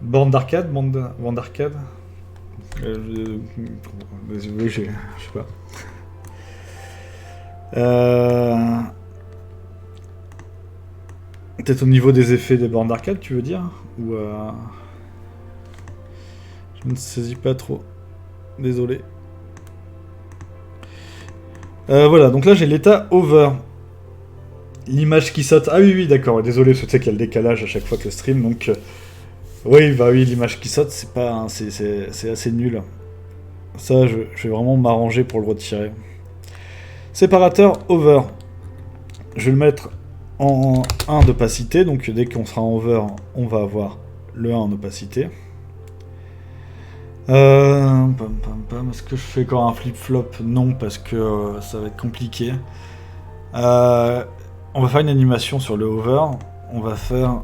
bande d'arcade, bande arcade. Désolé, je sais pas. Peut-être au niveau des effets des bornes d'arcade, tu veux dire? Ou je ne saisis pas trop. Désolé. Voilà, donc là j'ai l'état over. L'image qui saute. Ah oui, d'accord. Désolé, je sais qu'il y a le décalage à chaque fois que le stream. Donc, oui, bah oui, l'image qui saute, c'est pas, c'est assez nul. Ça, je vais vraiment m'arranger pour le retirer. Séparateur over. Je vais le mettre en 1 d'opacité. Donc, dès qu'on sera en over, on va avoir le 1 en opacité. Est-ce que je fais encore un flip-flop? Non, parce que ça va être compliqué. On va faire une animation sur le over. On va faire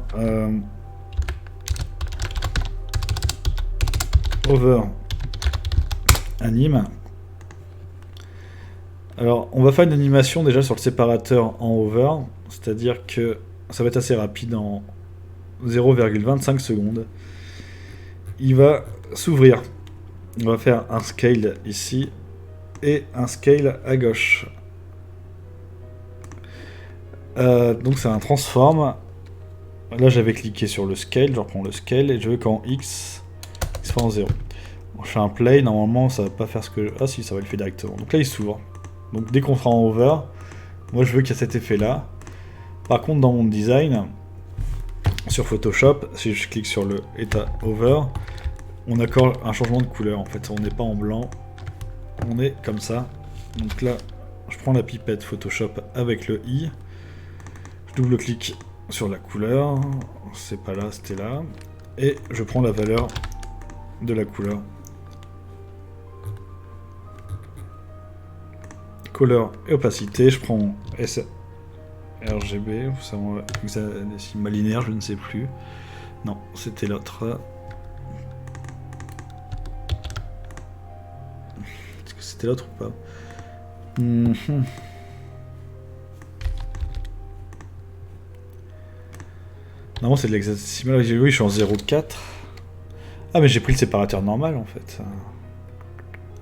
over anime. Alors, on va faire une animation déjà sur le séparateur en over, c'est-à-dire que ça va être assez rapide en 0,25 secondes. Il va s'ouvrir. On va faire un scale ici et un scale à gauche. Donc c'est un transform. Là j'avais cliqué sur le scale, je reprends le scale et je veux qu'en X soit en 0. Je fais un play, normalement ça va pas faire ce que... Ah si, ça va le faire directement. Donc là il s'ouvre. Donc dès qu'on fera en over, moi je veux qu'il y ait cet effet là. Par contre dans mon design, sur Photoshop, si je clique sur le état over, on a encore un changement de couleur en fait, on n'est pas en blanc, on est comme ça. Donc là, je prends la pipette Photoshop avec le i, je double-clique sur la couleur, c'est pas là, c'était là, et je prends la valeur de la couleur. Color et opacité, je prends sRGB, ça décimal linéaire, je ne sais plus. Non, c'était l'autre. Est-ce que c'était l'autre ou pas? Non, c'est de l'hexadécimal. Oui, je suis en 0,4. Ah, mais j'ai pris le séparateur normal en fait.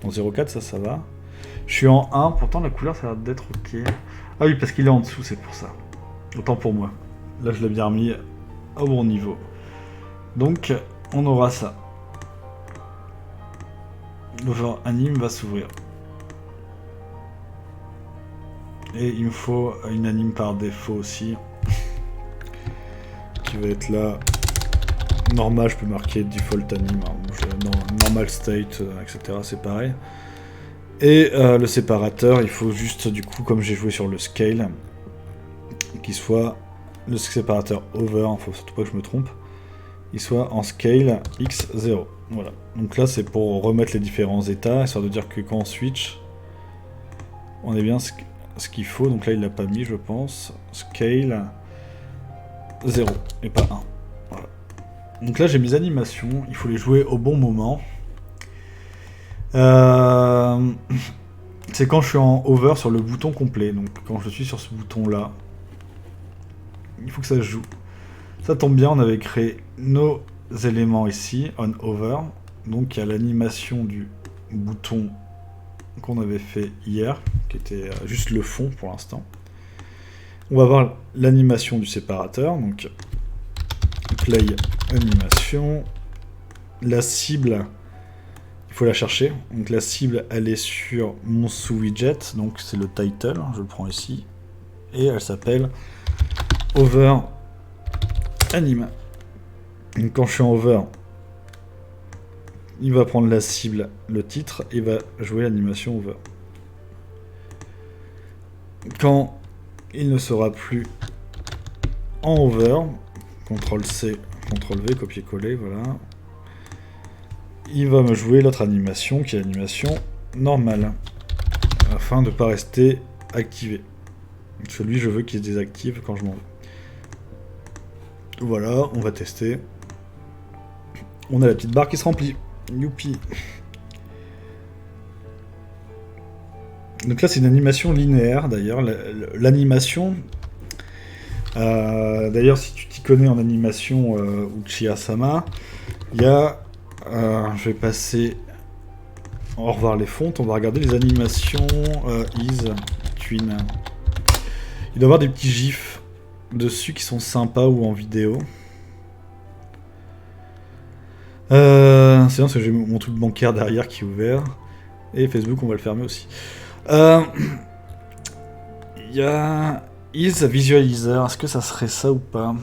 En 0,4, ça va. Je suis en 1, pourtant la couleur ça a l'air d'être ok. Ah oui, parce qu'il est en dessous, c'est pour ça. Autant pour moi. Là, je l'ai bien remis au bon niveau. Donc, on aura ça. L'over anime va s'ouvrir. Et il me faut une anime par défaut aussi. Qui va être là. Normal, je peux marquer default anime. Normal state, etc. C'est pareil. Et le séparateur, il faut juste, du coup, comme j'ai joué sur le scale, qu'il soit le séparateur over, il faut surtout pas que je me trompe, il soit en scale x0. Voilà. Donc là, c'est pour remettre les différents états, histoire de dire que quand on switch, on est bien ce qu'il faut. Donc là, il l'a pas mis, je pense. Scale 0 et pas 1. Voilà. Donc là, j'ai mes animations, il faut les jouer au bon moment. C'est quand je suis en hover sur le bouton complet. Donc quand je suis sur ce bouton là, il faut que ça se joue. Ça tombe bien, on avait créé nos éléments ici, on hover. Donc il y a l'animation du bouton qu'on avait fait hier, qui était juste le fond pour l'instant. On va voir l'animation du séparateur, donc play animation. La cible, il faut la chercher. Donc la cible, elle est sur mon sous-widget, donc c'est le title, je le prends ici. Et elle s'appelle over anime. Donc quand je suis en over, il va prendre la cible, le titre, et va jouer l'animation over. Quand il ne sera plus en over, CTRL-C, CTRL-V, copier-coller, voilà. Il va me jouer l'autre animation, qui est l'animation normale, afin de ne pas rester activé. Celui, je veux qu'il se désactive quand je m'en vais. Voilà, on va tester. On a la petite barre qui se remplit. Youpi. Donc là, c'est une animation linéaire, d'ailleurs. L'animation... d'ailleurs, si tu t'y connais en animation Uchiha-sama, il y a... je vais passer... On va revoir les fontes, on va regarder les animations is twin. Il doit y avoir des petits gifs dessus qui sont sympas ou en vidéo. C'est bien parce que j'ai mon truc bancaire derrière qui est ouvert. Et Facebook, on va le fermer aussi. Il y a is visualizer. Est-ce que ça serait ça ou pas?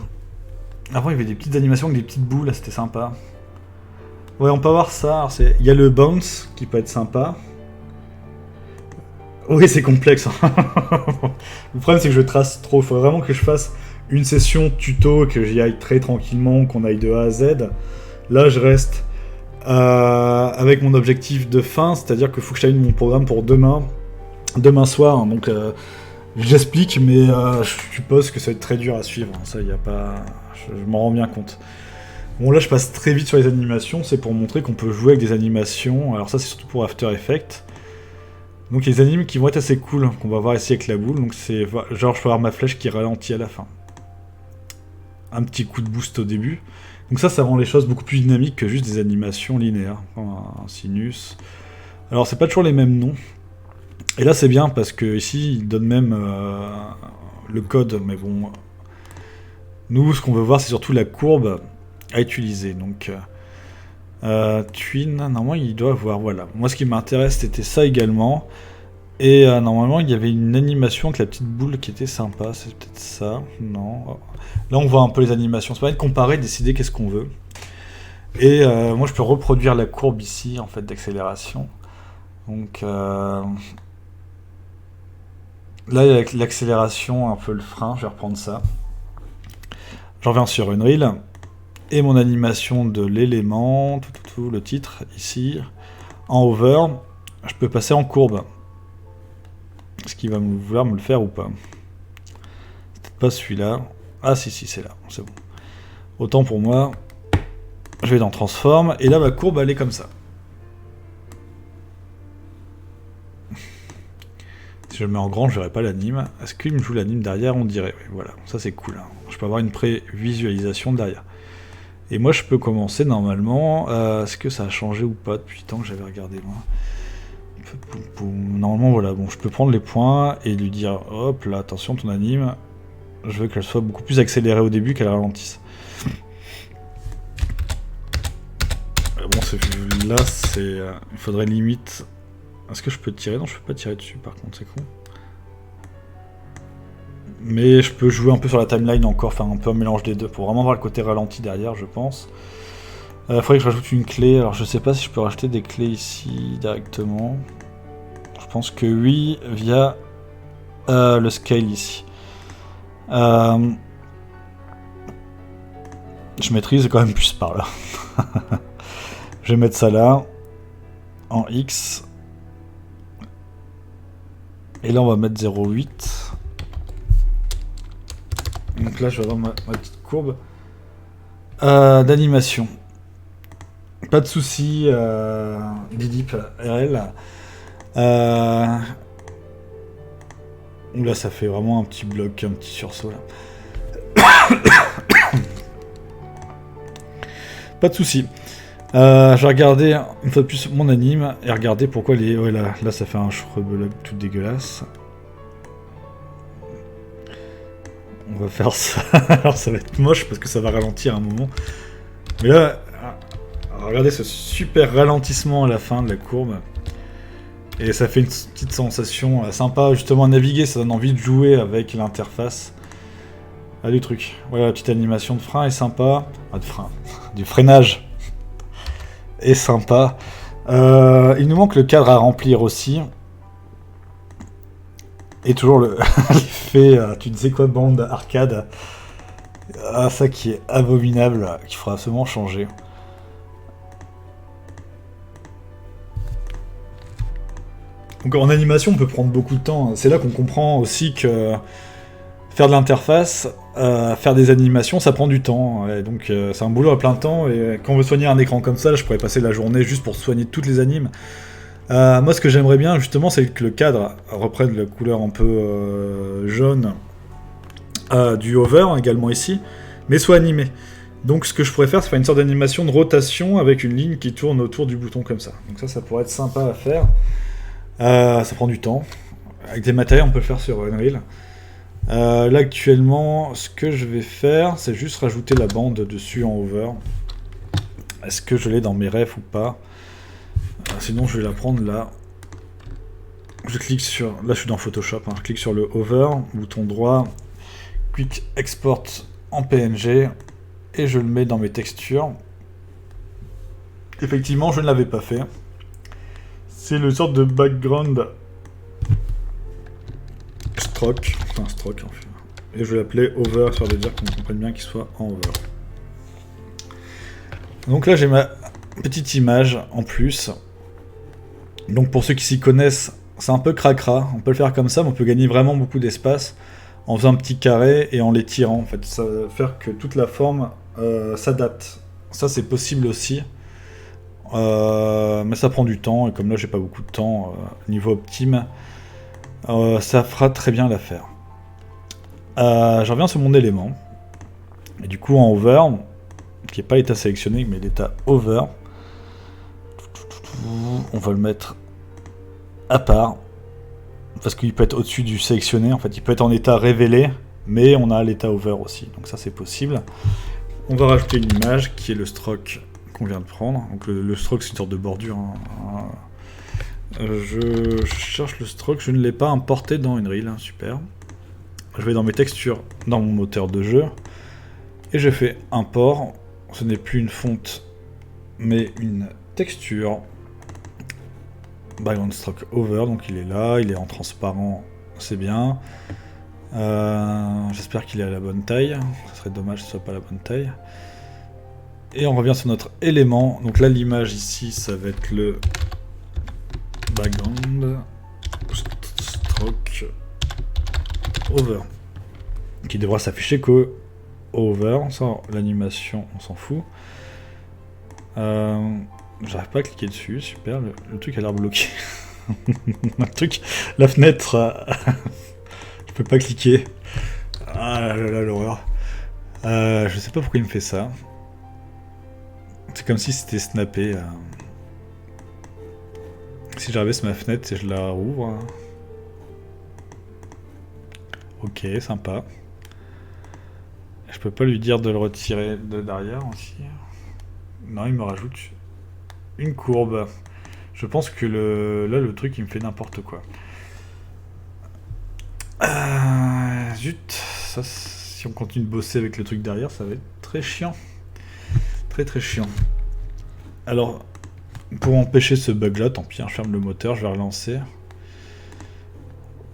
Avant, il y avait des petites animations avec des petites boules, là, c'était sympa. Ouais, on peut voir ça. Il y a le bounce qui peut être sympa. Oui, c'est complexe. Le problème, c'est que je trace trop. Il faut vraiment que je fasse une session tuto, que j'y aille très tranquillement, qu'on aille de A à Z. Là, je reste avec mon objectif de fin, c'est-à-dire qu'il faut que je termine mon programme pour demain soir. Donc, j'explique, mais je suppose que ça va être très dur à suivre. Ça, il y a pas. Je m'en rends bien compte. Bon, là, je passe très vite sur les animations. C'est pour montrer qu'on peut jouer avec des animations. Alors ça, c'est surtout pour After Effects. Donc, il y a des animes qui vont être assez cool, qu'on va voir ici avec la boule. Donc, c'est genre, je peux avoir ma flèche qui ralentit à la fin. Un petit coup de boost au début. Donc ça rend les choses beaucoup plus dynamiques que juste des animations linéaires. Un sinus. Alors, c'est pas toujours les mêmes noms. Et là, c'est bien parce que ici, il donne même le code. Mais bon, nous, ce qu'on veut voir, c'est surtout la courbe à utiliser. Donc, twin, normalement, il doit avoir. Voilà. Moi, ce qui m'intéresse, c'était ça également. Et normalement, il y avait une animation avec la petite boule qui était sympa. C'est peut-être ça. Non. Là, on voit un peu les animations. Ça permet de comparer, décider qu'est-ce qu'on veut. Et moi, je peux reproduire la courbe ici, en fait, d'accélération. Donc, là, avec l'accélération, un peu le frein, je vais reprendre ça. J'en reviens sur Unreal. Et mon animation de l'élément, le titre, ici. En hover, je peux passer en courbe. Est-ce qu'il va vouloir me le faire ou pas? C'est peut-être pas celui-là. Ah si, c'est là, c'est bon. Autant pour moi, je vais dans Transform, et là ma courbe elle est comme ça. Si je le mets en grand, je verrai pas l'anime. Est-ce qu'il me joue l'anime derrière? On dirait, oui, voilà, ça c'est cool. Hein. Je peux avoir une pré-visualisation derrière. Et moi je peux commencer normalement, est-ce que ça a changé ou pas depuis le temps que j'avais regardé moi? Normalement voilà, bon je peux prendre les points et lui dire hop là attention ton anime, je veux qu'elle soit beaucoup plus accélérée au début qu'elle ralentisse. Bon là c'est... il faudrait limite... Est-ce que je peux tirer? Non je peux pas tirer dessus par contre, c'est con. Mais je peux jouer un peu sur la timeline encore, enfin un peu un mélange des deux, pour vraiment voir le côté ralenti derrière je pense. Faudrait que je rajoute une clé, alors je sais pas si je peux rajouter des clés ici directement. Je pense que oui, via le scale ici. Je maîtrise quand même plus par là. Je vais mettre ça là, en X. Et là on va mettre 0,8. Donc là je vais avoir ma petite courbe d'animation. Pas de soucis, Didip RL. Là, ça fait vraiment un petit bloc, un petit sursaut là. Pas de soucis. Je vais regarder une fois de plus mon anime et regarder pourquoi les. Ouais, là ça fait un shrub tout dégueulasse. On va faire ça. Alors ça va être moche parce que ça va ralentir un moment. Mais là, regardez ce super ralentissement à la fin de la courbe. Et ça fait une petite sensation sympa justement à naviguer, ça donne envie de jouer avec l'interface. Du truc. Voilà, la petite animation de frein est sympa. De frein. Du freinage est sympa. Il nous manque le cadre à remplir aussi. Et toujours l'effet, tu ne sais quoi, bande arcade. Ça qui est abominable, qu'il faudra absolument changer. Donc en animation, on peut prendre beaucoup de temps. C'est là qu'on comprend aussi que faire de l'interface, faire des animations, ça prend du temps. Et donc c'est un boulot à plein temps. Et quand on veut soigner un écran comme ça, je pourrais passer la journée juste pour soigner toutes les animes. Moi, ce que j'aimerais bien, justement, c'est que le cadre reprenne la couleur un peu jaune du hover, également ici, mais soit animé. Donc ce que je pourrais faire, c'est faire une sorte d'animation de rotation avec une ligne qui tourne autour du bouton comme ça. Donc ça pourrait être sympa à faire. Ça prend du temps. Avec des matériels, on peut le faire sur Unreal. Là, actuellement, ce que je vais faire, c'est juste rajouter la bande dessus en hover. Est-ce que je l'ai dans mes refs ou pas? Sinon, je vais la prendre là. Je clique sur... Là, je suis dans Photoshop. Je clique sur le hover, bouton droit, Quick Export en PNG, et je le mets dans mes textures. Effectivement, je ne l'avais pas fait. C'est le sorte de background stroke. Enfin, stroke, en fait. Et je vais l'appeler hover, histoire de dire qu'on comprenne bien qu'il soit en hover. Donc là, j'ai ma petite image en plus. Donc pour ceux qui s'y connaissent, c'est un peu cracra. On peut le faire comme ça, mais on peut gagner vraiment beaucoup d'espace en faisant un petit carré et en l'étirant. En fait, ça va faire que toute la forme s'adapte. Ça, c'est possible aussi. Mais ça prend du temps, et comme là j'ai pas beaucoup de temps niveau optime, ça fera très bien l'affaire. Je reviens sur mon élément, et du coup en hover, qui n'est pas l'état sélectionné mais l'état hover, on va le mettre à part, parce qu'il peut être au-dessus du sélectionné, en fait il peut être en état révélé, mais on a l'état hover aussi, donc ça c'est possible. On va rajouter une image qui est le stroke qu'on vient de prendre. Donc le stroke, c'est une sorte de bordure. Je cherche le stroke, je ne l'ai pas importé dans Unreal, super. Je vais dans mes textures, dans mon moteur de jeu, et je fais import. Ce n'est plus une fonte, mais une texture. Background stroke over, donc il est là, il est en transparent, c'est bien. J'espère qu'il est à la bonne taille. Ce serait dommage que ce soit pas la bonne taille. Et on revient sur notre élément. Donc là, l'image ici, ça va être le background stroke over, qui devra s'afficher que over. Ça, l'animation, on s'en fout. J'arrive pas à cliquer dessus, super. Le truc a l'air bloqué. La fenêtre. Je peux pas cliquer. Ah là là, l'horreur. Je sais pas pourquoi il me fait ça. C'est comme si c'était snappé. Si j'arrivais sur ma fenêtre et je la rouvre. Ok, sympa. Je peux pas lui dire de le retirer de derrière aussi. Non, il me rajoute une courbe. Je pense que là, le truc, il me fait n'importe quoi. Zut, ça, si on continue de bosser avec le truc derrière, ça va être très chiant. Très très chiant. Alors, pour empêcher ce bug là, tant pis, je ferme le moteur, je vais relancer.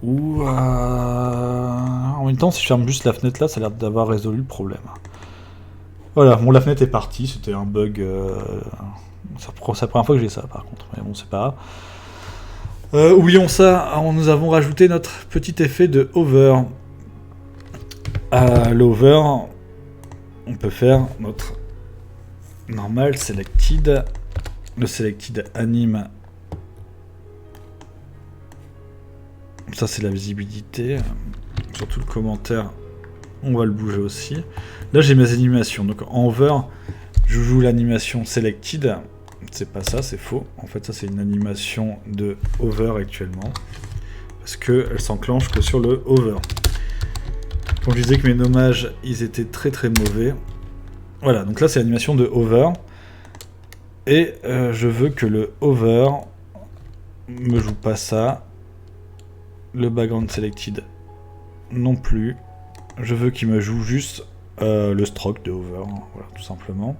Ou en même temps, si je ferme juste la fenêtre là, ça a l'air d'avoir résolu le problème. Voilà, bon, la fenêtre est partie, c'était un bug. C'est la première fois que j'ai ça par contre, mais bon, c'est pas grave. Oublions ça, nous avons rajouté notre petit effet de hover. L'hover, on peut faire notre normal selected Le selected anime. Ça c'est la visibilité. Surtout le commentaire, on va le bouger aussi. Là j'ai mes animations. Donc en over, je joue l'animation selected. C'est pas ça, c'est faux. En fait ça c'est une animation de over actuellement. Parce qu'elle s'enclenche que sur le over. Quand je disais que mes nommages, ils étaient très très mauvais. Voilà, donc là c'est l'animation de over. Et je veux que le over me joue pas ça. Le background selected non plus. Je veux qu'il me joue juste le stroke de over. Voilà, tout simplement.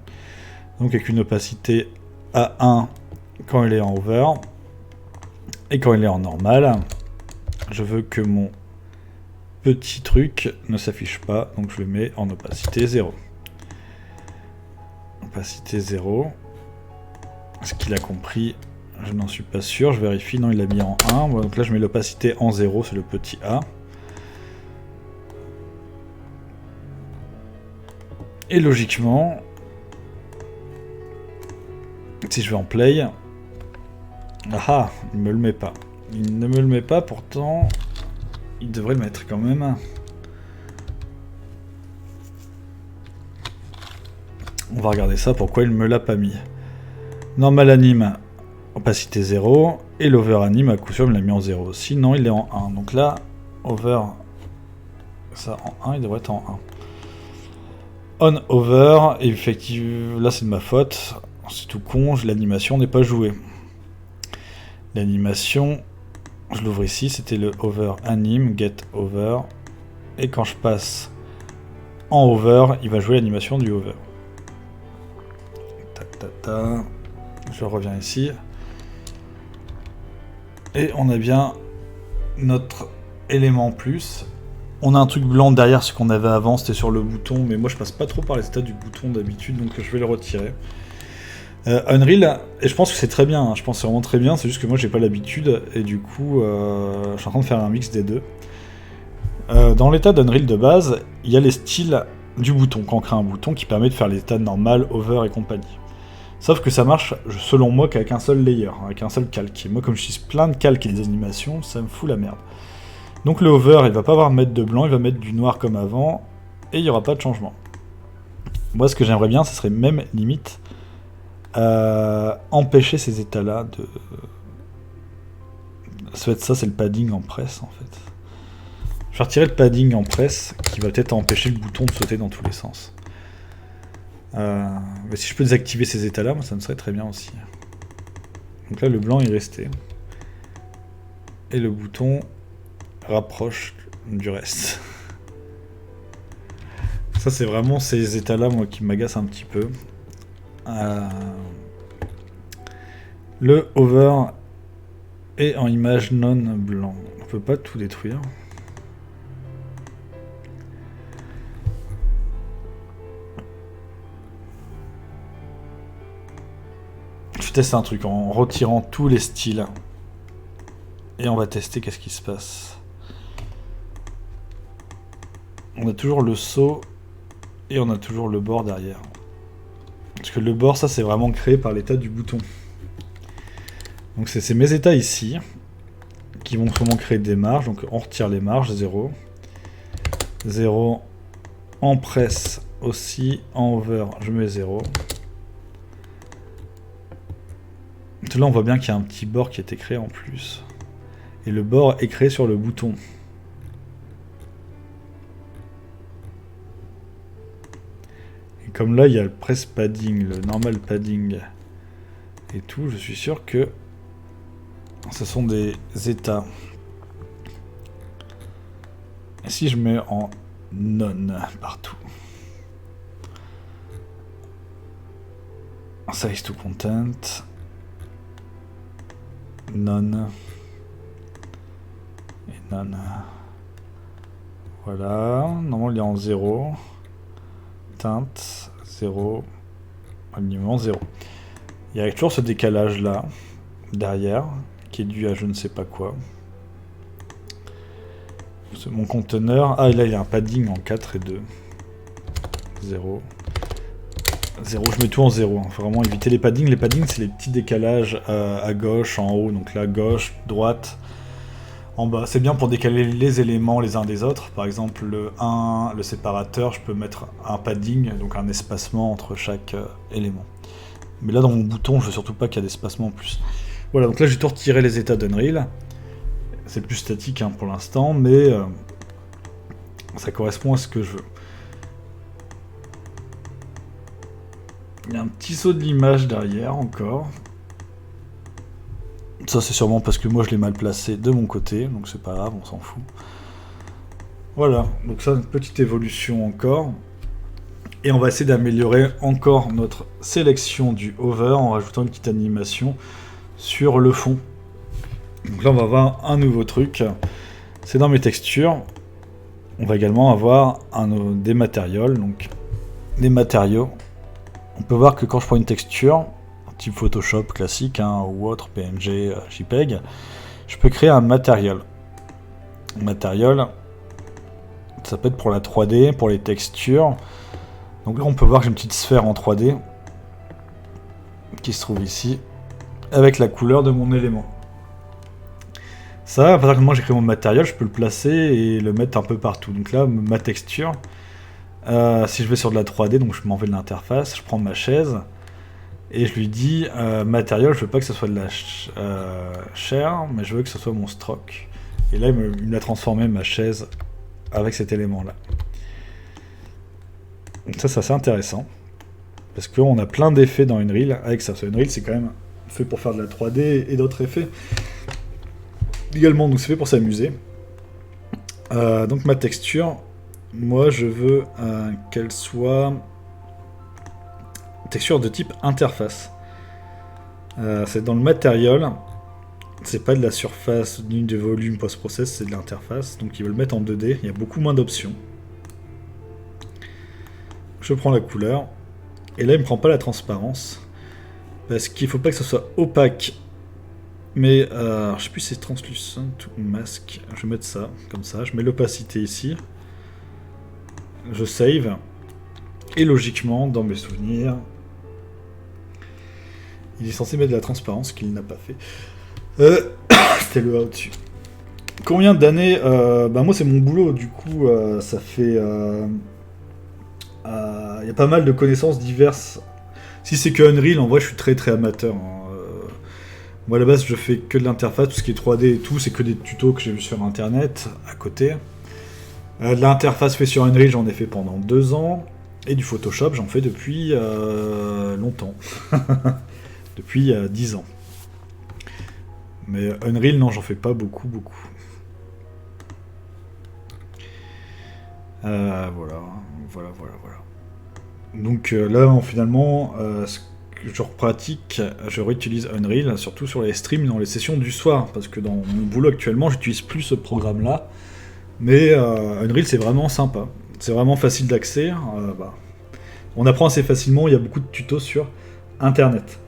Donc avec une opacité à 1 quand il est en over. Et quand il est en normal, je veux que mon petit truc ne s'affiche pas. Donc je le mets en opacité 0. Opacité 0. Est-ce qu'il a compris? Je n'en suis pas sûr, je vérifie. Non, il l'a mis en 1. Donc là, je mets l'opacité en 0, c'est le petit a. Et logiquement, si je vais en play... Ah, il ne me le met pas. Il ne me le met pas, pourtant, il devrait le mettre quand même. On va regarder ça, pourquoi il ne me l'a pas mis. Normal anime, opacité 0, et l'over anime, à coup sûr, il me l'a mis en 0. Sinon, il est en 1. Donc là, over, ça en 1, il devrait être en 1. On, over, et effectivement, là c'est de ma faute, c'est tout con, l'animation n'est pas jouée. L'animation, je l'ouvre ici, c'était le over anime, get over, et quand je passe en over, il va jouer l'animation du over. Ta ta ta. Je reviens ici. Et on a bien notre élément plus. On a un truc blanc derrière ce qu'on avait avant, c'était sur le bouton, mais moi je passe pas trop par les stats du bouton d'habitude, donc je vais le retirer. Unreal, et je pense que c'est très bien, hein, je pense que c'est vraiment très bien, c'est juste que moi j'ai pas l'habitude, et du coup je suis en train de faire un mix des deux. Dans l'état d'Unreal de base, il y a les styles du bouton, quand on crée un bouton qui permet de faire l'état normal, over et compagnie. Sauf que ça marche, selon moi, qu'avec un seul layer, avec un seul calque. Et moi, comme je suis plein de calques et des animations, ça me fout la merde. Donc le over, il va pas avoir mettre de blanc, il va mettre du noir comme avant, et il n'y aura pas de changement. Moi, ce que j'aimerais bien, ce serait même limite empêcher ces états-là de... Ça, c'est le padding en presse, en fait. Je vais retirer le padding en presse, qui va peut-être empêcher le bouton de sauter dans tous les sens. Mais si je peux désactiver ces états-là, ça me serait très bien aussi. Donc là, le blanc est resté. Et le bouton rapproche du reste. Ça, c'est vraiment ces états-là, moi, qui m'agacent un petit peu. Le over est en image non blanc. On peut pas tout détruire. Je teste un truc en retirant tous les styles. Et on va tester qu'est-ce qui se passe. On a toujours le saut et on a toujours le bord derrière. Parce que le bord, ça c'est vraiment créé par l'état du bouton. Donc c'est mes états ici qui vont sûrement créer des marges. Donc on retire les marges, 0. 0 en presse aussi, en over je mets 0. Là on voit bien qu'il y a un petit bord qui a été créé en plus. Et le bord est créé sur le bouton. Et comme là il y a le press padding, le normal padding et tout, je suis sûr que ce sont des états. Et si je mets en non partout. Size to content. Non. Et non. Voilà. Normalement, il est en 0. Teinte, 0. Alignement, 0. Il y a toujours ce décalage-là, derrière, qui est dû à je ne sais pas quoi. C'est mon conteneur. Ah, et là, il y a un padding en 4 et 2. 0. 0, je mets tout en 0. Faut vraiment éviter les paddings. Les paddings, c'est les petits décalages à gauche, en haut. Donc là, gauche, droite, en bas. C'est bien pour décaler les éléments les uns des autres. Par exemple, le 1, le séparateur, je peux mettre un padding, donc un espacement entre chaque élément. Mais là, dans mon bouton, je veux surtout pas qu'il y ait d'espacement en plus. Voilà, donc là, j'ai tout retiré les états d'Unreal. C'est plus statique pour l'instant, mais ça correspond à ce que je veux. Il y a un petit saut de l'image derrière encore. Ça c'est sûrement parce que moi je l'ai mal placé de mon côté, donc c'est pas grave, on s'en fout. Voilà, donc ça une petite évolution encore. Et on va essayer d'améliorer encore notre sélection du hover en rajoutant une petite animation sur le fond. Donc là on va avoir un nouveau truc. C'est dans mes textures. On va également avoir des matériaux, donc des matériaux. On peut voir que quand je prends une texture, type Photoshop classique ou autre, PNG, JPEG, je peux créer un matériel. Un matériel, ça peut être pour la 3D, pour les textures. Donc là on peut voir que j'ai une petite sphère en 3D qui se trouve ici, avec la couleur de mon élément. Ça, à partir du moment où j'ai créé mon matériel, je peux le placer et le mettre un peu partout. Donc là, ma texture, si je vais sur de la 3D, donc je m'en vais de l'interface, je prends ma chaise et je lui dis matériel, je veux pas que ce soit de la chair, mais je veux que ce soit mon stroke. Et là, il me l'a transformé ma chaise avec cet élément-là. Donc ça, c'est assez intéressant parce qu'on a plein d'effets dans Unreal avec ça. Unreal, c'est quand même fait pour faire de la 3D et d'autres effets. Également, donc c'est fait pour s'amuser. Donc ma texture, moi je veux qu'elle soit texture de type interface. C'est dans le matériel, c'est pas de la surface ni de volume post-process, c'est de l'interface. Donc ils veulent le mettre en 2D, il y a beaucoup moins d'options. Je prends la couleur, et là il me prend pas la transparence, parce qu'il faut pas que ce soit opaque. Mais je sais plus si c'est translucent ou masque. Je vais mettre ça, comme ça. Je mets l'opacité ici. Je save. Et logiquement, dans mes souvenirs, il est censé mettre de la transparence qu'il n'a pas fait. C'était le A au-dessus. Combien d'années moi c'est mon boulot, du coup ça fait... Il y a pas mal de connaissances diverses. Si c'est que Unreal, en vrai je suis très très amateur. Moi à la base je fais que de l'interface, tout ce qui est 3D et tout, c'est que des tutos que j'ai vus sur internet à côté. De l'interface fait sur Unreal, j'en ai fait pendant 2 ans. Et du Photoshop, j'en fais depuis longtemps. Depuis 10 ans. Mais Unreal, non, j'en fais pas beaucoup. Voilà. Donc là, finalement, ce que je pratique, je réutilise Unreal, surtout sur les streams, dans les sessions du soir, parce que dans mon boulot actuellement, j'utilise plus ce programme-là. Mais Unreal, c'est vraiment sympa. C'est vraiment facile d'accès. On apprend assez facilement, il y a beaucoup de tutos sur Internet.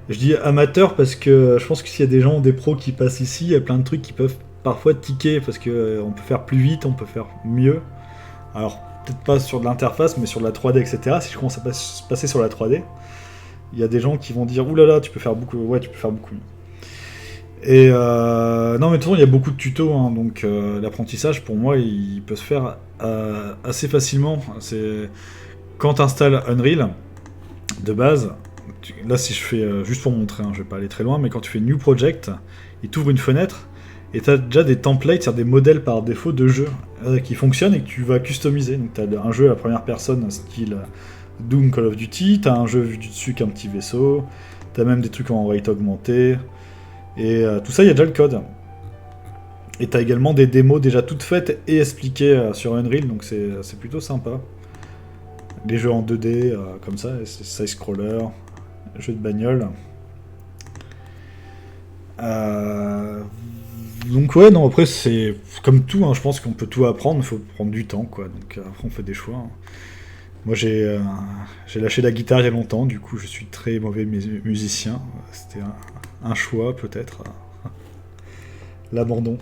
Je dis amateur parce que je pense que s'il y a des gens, des pros qui passent ici, il y a plein de trucs qui peuvent parfois tiquer, parce qu'on peut faire plus vite, on peut faire mieux. Alors, peut-être pas sur de l'interface, mais sur de la 3D, etc. Si je commence à passer sur la 3D, il y a des gens qui vont dire « Oulala, tu peux faire beaucoup mieux. » Et non, mais de toute façon, il y a beaucoup de tutos, donc l'apprentissage, pour moi, il peut se faire assez facilement. Quand tu installes Unreal, de base, là, si je fais, juste pour montrer, je vais pas aller très loin, mais quand tu fais New Project, il t'ouvre une fenêtre, et tu as déjà des templates, c'est-à-dire des modèles par défaut de jeux qui fonctionnent et que tu vas customiser. Donc tu as un jeu à la première personne, style Doom, Call of Duty, tu as un jeu vu du dessus qu'un petit vaisseau, tu as même des trucs en rate augmenté, et tout ça, il y a déjà le code. Et tu as également des démos déjà toutes faites et expliquées sur Unreal, donc c'est plutôt sympa. Les jeux en 2D, comme ça, side-scroller, jeux de bagnole. Donc ouais, non, après c'est comme tout, je pense qu'on peut tout apprendre, il faut prendre du temps, quoi. Donc après on fait des choix. Moi j'ai lâché la guitare il y a longtemps, du coup je suis très mauvais musicien. C'était un choix peut-être. L'abandon.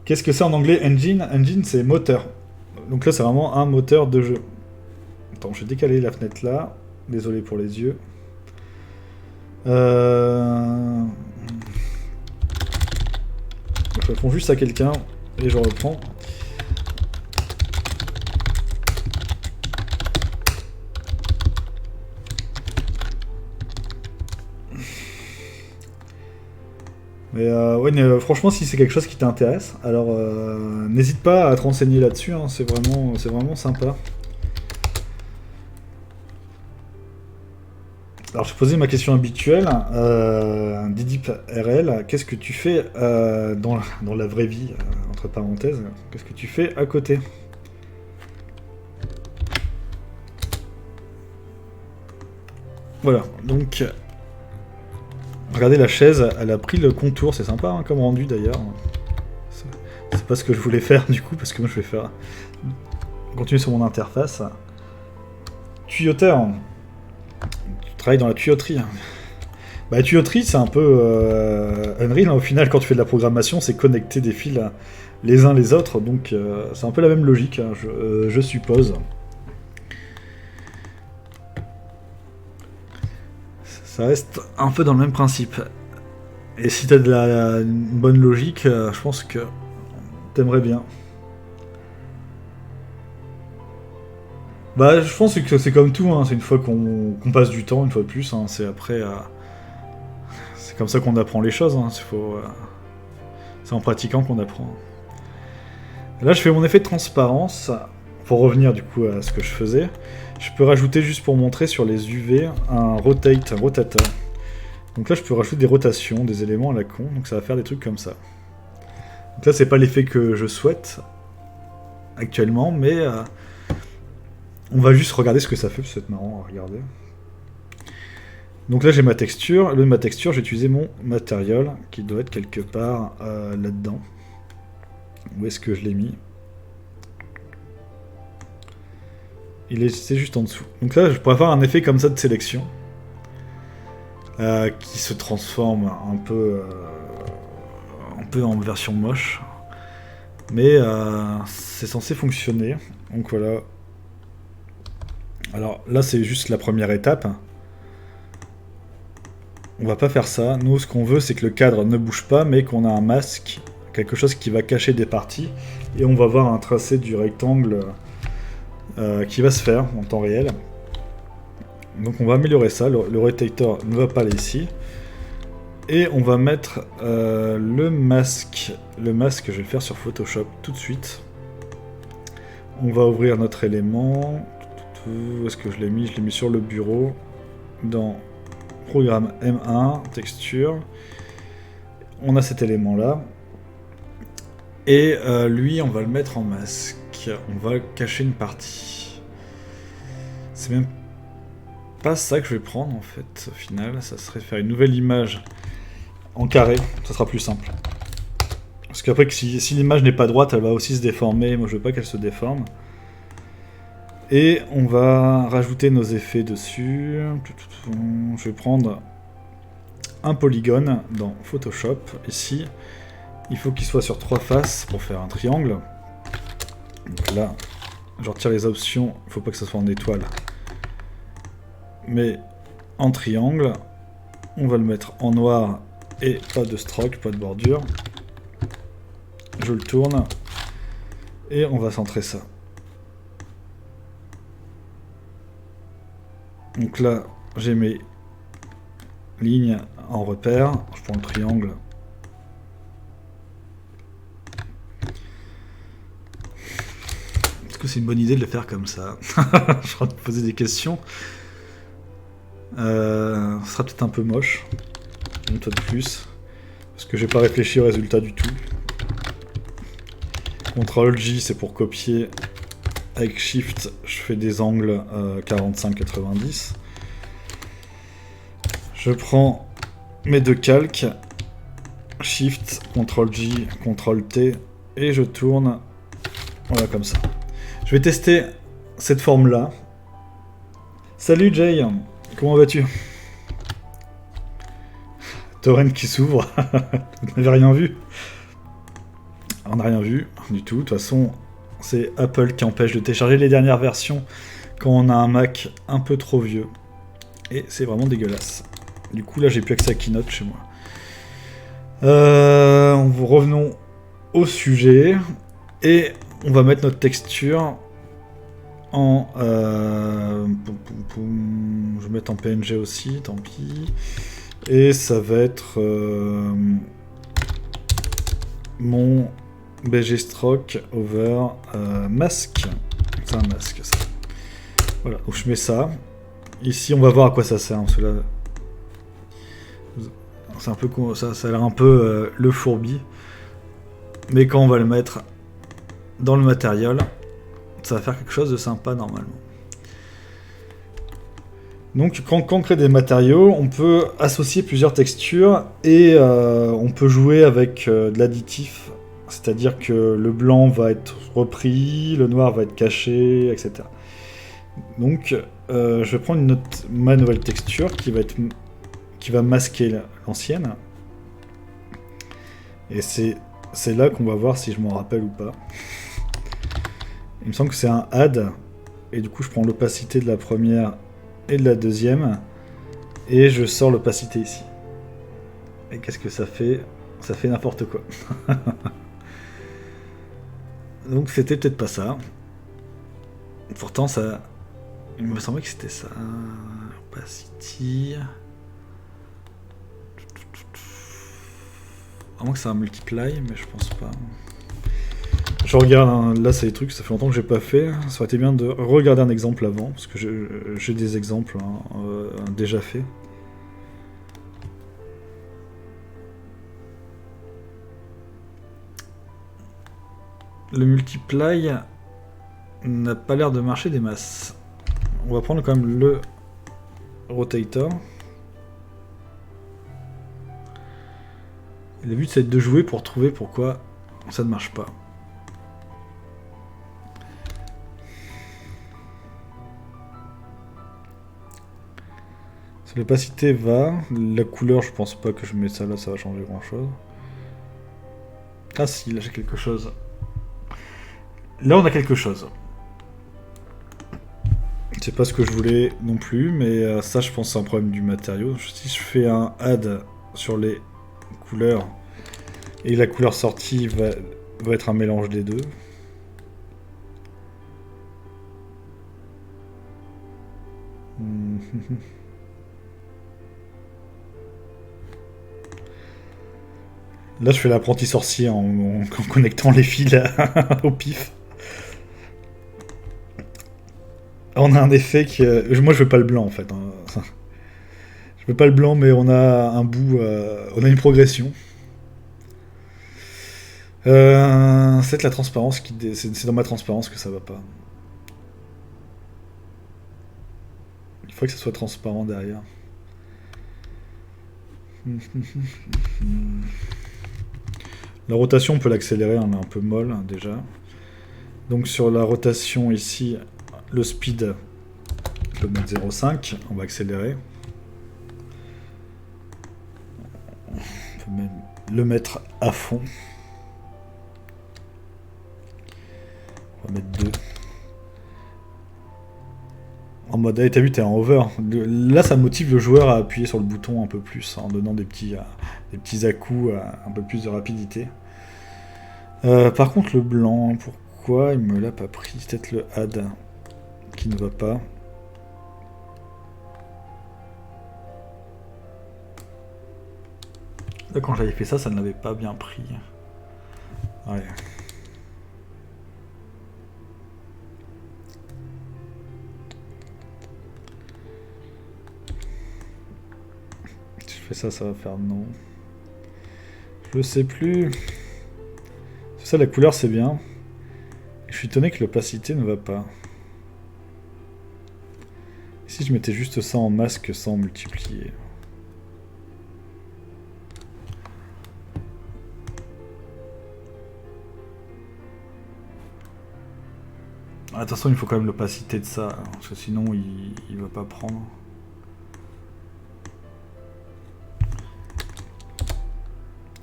Qu'est-ce que c'est en anglais engine? Engine c'est moteur. Donc là c'est vraiment un moteur de jeu. Attends, je vais décaler la fenêtre là. Désolé pour les yeux. Je réponds juste à quelqu'un et je reprends. Mais ouais, mais, franchement, si c'est quelque chose qui t'intéresse, alors n'hésite pas à te renseigner là-dessus, hein, c'est vraiment sympa. Alors je posais ma question habituelle, Didip RL, qu'est-ce que tu fais dans la vraie vie, entre parenthèses, qu'est-ce que tu fais à côté? Voilà, donc regardez la chaise, elle a pris le contour, c'est sympa hein, comme rendu d'ailleurs. C'est pas ce que je voulais faire du coup, parce que moi je vais faire continuer sur mon interface. Tuyauteur. Tu travailles dans la tuyauterie. Bah, la tuyauterie, c'est un peu Unreal. Hein, au final, quand tu fais de la programmation, c'est connecter des fils les uns les autres. Donc, c'est un peu la même logique, hein, je suppose. Ça reste un peu dans le même principe. Et si t'as une bonne logique, je pense que t'aimerais bien. Bah, je pense que c'est comme tout, hein, c'est une fois qu'on passe du temps, une fois de plus, hein, c'est après... c'est comme ça qu'on apprend les choses, hein, c'est en pratiquant qu'on apprend. Là, je fais mon effet de transparence, pour revenir du coup à ce que je faisais. Je peux rajouter, juste pour montrer sur les UV, un rotateur. Donc là, je peux rajouter des rotations, des éléments à la con, donc ça va faire des trucs comme ça. Donc là, c'est pas l'effet que je souhaite, actuellement, mais... on va juste regarder ce que ça fait, parce que c'est marrant à regarder. Donc là j'ai ma texture, ma texture j'ai utilisé mon matériel, qui doit être quelque part là-dedans. Où est-ce que je l'ai mis? C'est juste en dessous. Donc là je pourrais avoir un effet comme ça de sélection, qui se transforme un peu en version moche. Mais c'est censé fonctionner, donc voilà. Alors là c'est juste la première étape. On va pas faire ça. Nous, ce qu'on veut, c'est que le cadre ne bouge pas, mais qu'on a un masque, quelque chose qui va cacher des parties, et on va voir un tracé du rectangle qui va se faire en temps réel. Donc on va améliorer ça. Le rotator ne va pas aller ici. Et on va mettre le masque. Le masque, je vais le faire sur Photoshop tout de suite. On va ouvrir notre élément. Où est-ce que je l'ai mis? Je l'ai mis sur le bureau, dans Programme M1, texture. On a cet élément-là. Et lui, on va le mettre en masque. On va cacher une partie. C'est même pas ça que je vais prendre, en fait, au final. Ça serait faire une nouvelle image en carré. Ça sera plus simple. Parce qu'après, si l'image n'est pas droite, elle va aussi se déformer. Moi, je veux pas qu'elle se déforme. Et on va rajouter nos effets dessus. Je vais prendre un polygone dans Photoshop. Ici, il faut qu'il soit sur 3 faces pour faire un triangle. Donc là, je retire les options. Il ne faut pas que ça soit en étoile. Mais en triangle, on va le mettre en noir et pas de stroke, pas de bordure. Je le tourne et on va centrer ça. Donc là, j'ai mes lignes en repère. Je prends le triangle. Est-ce que c'est une bonne idée de le faire comme ça? Je suis en train de me poser des questions. Ce sera peut-être un peu moche. Une fois de plus. Parce que j'ai pas réfléchi au résultat du tout. CTRL-J, c'est pour copier. Avec Shift, je fais des angles 45-90. Je prends mes deux calques, Shift, CTRL-J, CTRL-T, et je tourne, voilà comme ça. Je vais tester cette forme-là. Salut Jay, comment vas-tu? Torrent qui s'ouvre, vous n'avez rien vu? On n'a rien vu du tout, de toute façon... C'est Apple qui empêche de télécharger les dernières versions quand on a un Mac un peu trop vieux. Et c'est vraiment dégueulasse. Du coup, là, j'ai plus accès à Keynote chez moi. Revenons au sujet. Et on va mettre notre texture en... Je vais mettre en PNG aussi, tant pis. Et ça va être mon BG Stroke over masque. C'est un masque, ça. Voilà, donc je mets ça. Ici, on va voir à quoi ça sert, parce que là... C'est un peu... Ça a l'air un peu le fourbi. Mais quand on va le mettre dans le matériel, ça va faire quelque chose de sympa, normalement. Donc quand on crée des matériaux, on peut associer plusieurs textures et on peut jouer avec de l'additif, c'est-à-dire que le blanc va être repris, le noir va être caché, etc. Donc je vais prendre ma nouvelle texture qui va masquer l'ancienne. Et c'est là qu'on va voir si je m'en rappelle ou pas. Il me semble que c'est un add, et du coup je prends l'opacité de la première et de la deuxième, et je sors l'opacité ici. Et qu'est-ce que ça fait? Ça fait n'importe quoi. Donc c'était peut-être pas ça. Pourtant ça... Il me semblait que c'était ça. Opacity... À moins que ça multiply, mais je pense pas. Je regarde, hein, là c'est des trucs, ça fait longtemps que j'ai pas fait. Ça aurait été bien de regarder un exemple avant, parce que j'ai des exemples déjà faits. Le multiply n'a pas l'air de marcher des masses. On va prendre quand même le rotator. Et le but c'est de jouer pour trouver pourquoi ça ne marche pas. L'opacité va, la couleur je pense pas que je mets ça là, ça va changer grand chose. Ah si, là j'ai quelque chose. Là on a quelque chose. C'est pas ce que je voulais non plus, mais ça je pense c'est un problème du matériau. Si je fais un add sur les couleurs, et la couleur sortie va être un mélange des deux. Là, je fais l'apprenti sorcier en connectant les fils au pif. On a un effet qui... Moi, je veux pas le blanc, en fait. Hein. Je veux pas le blanc, mais on a un bout... on a une progression. C'est la transparence qui... C'est dans ma transparence que ça va pas. Il faudrait que ça soit transparent derrière. La rotation, on peut l'accélérer, on est un peu molle hein, déjà. Donc sur la rotation ici, le speed, je peux mettre 0,5, on va accélérer. On peut même le mettre à fond. On va mettre 2. En mode, t'as vu, t'es en over. Là, ça motive le joueur à appuyer sur le bouton un peu plus, en donnant des petits à-coups, un peu plus de rapidité. Par contre, le blanc, pourquoi il me l'a pas pris? Peut-être le add qui ne va pas. Là, quand j'avais fait ça, ça ne l'avait pas bien pris. Ouais. Si je fais ça, ça va faire non. Je sais plus. C'est ça, la couleur, c'est bien. Je suis étonné que l'opacité ne va pas. Et si je mettais juste ça en masque sans multiplier? Attention, il faut quand même l'opacité de ça, hein, parce que sinon il va pas prendre.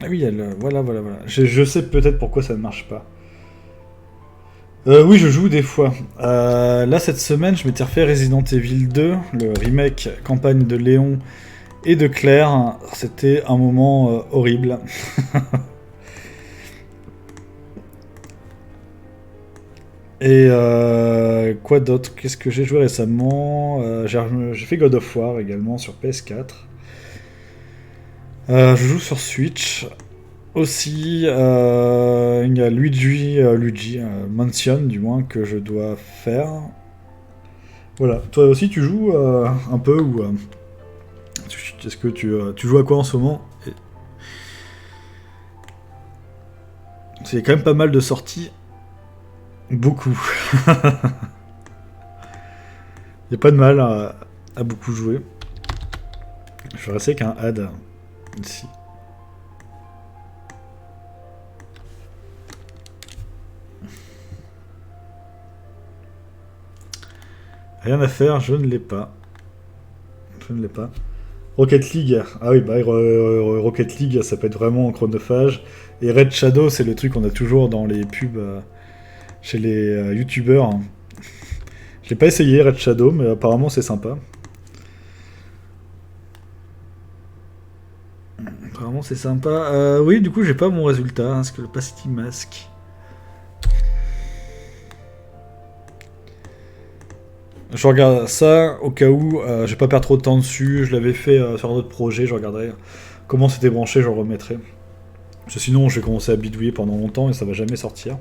Ah oui, voilà. Je sais peut-être pourquoi ça ne marche pas. Oui, je joue des fois. Là, cette semaine, je m'étais refait Resident Evil 2, le remake campagne de Léon et de Claire. C'était un moment horrible. Et quoi d'autre? Qu'est-ce que j'ai joué récemment? J'ai fait God of War également sur PS4. Je joue sur Switch. Aussi, il y a Luigi Mansion, du moins, que je dois faire. Voilà. Toi aussi, tu joues un peu ou est-ce que tu joues à quoi en ce moment? Il y a quand même pas mal de sorties. Beaucoup. Il n'y a pas de mal à beaucoup jouer. Je vais rester avec un ad ici. Rien à faire, je ne l'ai pas. Je ne l'ai pas. Rocket League. Ah oui, bah Rocket League, ça peut être vraiment chronophage. Et Red Shadow, c'est le truc qu'on a toujours dans les pubs chez les youtubeurs. Je l'ai pas essayé, Red Shadow, mais apparemment c'est sympa. Apparemment c'est sympa. Oui, du coup, j'ai pas mon résultat. Est-ce que le Pasty Mask. Je regarde ça au cas où je vais pas perdre trop de temps dessus. Je l'avais fait sur un autre projet. Je regarderai comment c'était branché, je le remettrai. Parce que sinon, je vais commencer à bidouiller pendant longtemps et ça va jamais sortir.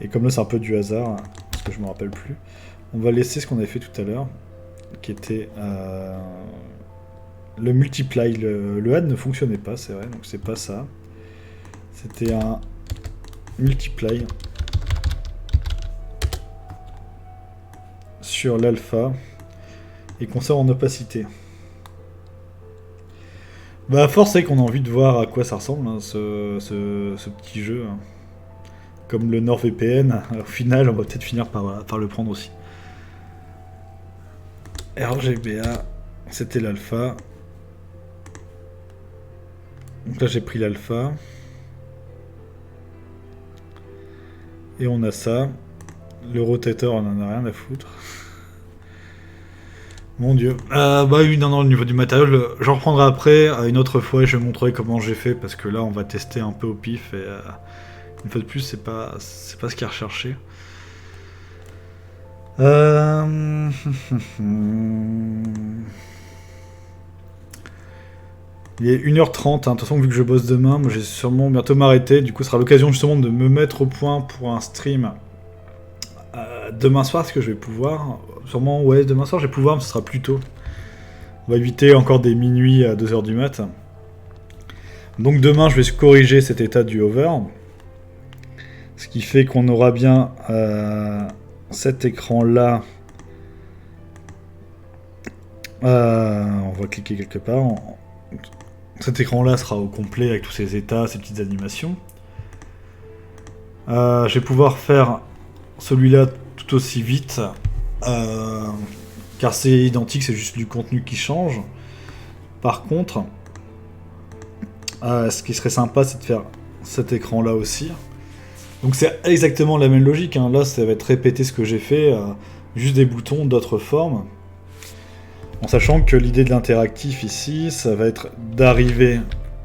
Et comme là, c'est un peu du hasard, parce que je me rappelle plus. On va laisser ce qu'on avait fait tout à l'heure, qui était le multiply. Le add ne fonctionnait pas, c'est vrai, donc c'est pas ça. C'était un multiply sur l'alpha et qu'on sort en opacité. Bah, à force, c'est qu'on a envie de voir à quoi ça ressemble, hein, ce petit jeu. Hein. Comme le NordVPN, au final, on va peut-être finir par le prendre aussi. RGBA, c'était l'alpha. Donc là, j'ai pris l'alpha. Et on a ça. Le rotateur, on en a rien à foutre. Mon dieu. Bah oui, non, au niveau du matériel, j'en reprendrai après. Une autre fois, je vais montrer comment j'ai fait, parce que là, on va tester un peu au pif. Et une fois de plus, c'est pas ce qu'il y a recherché. Il est 1h30, hein. De toute façon, vu que je bosse demain, moi j'ai sûrement bientôt m'arrêter. Du coup, ce sera l'occasion justement de me mettre au point pour un stream demain soir, ce que je vais pouvoir. Sûrement, ouais, demain soir, je vais pouvoir, mais ce sera plus tôt. On va éviter encore des minuit à 2h du mat. Donc demain, je vais corriger cet état du hover. Ce qui fait qu'on aura bien cet écran-là. On va cliquer quelque part. Cet écran-là sera au complet avec tous ses états, ses petites animations. Je vais pouvoir faire celui-là tout aussi vite. Car c'est identique, c'est juste du contenu qui change. Par contre, ce qui serait sympa, c'est de faire cet écran-là aussi. Donc c'est exactement la même logique, hein. Là, ça va être répéter ce que j'ai fait, juste des boutons d'autres formes. En sachant que l'idée de l'interactif ici, ça va être d'arriver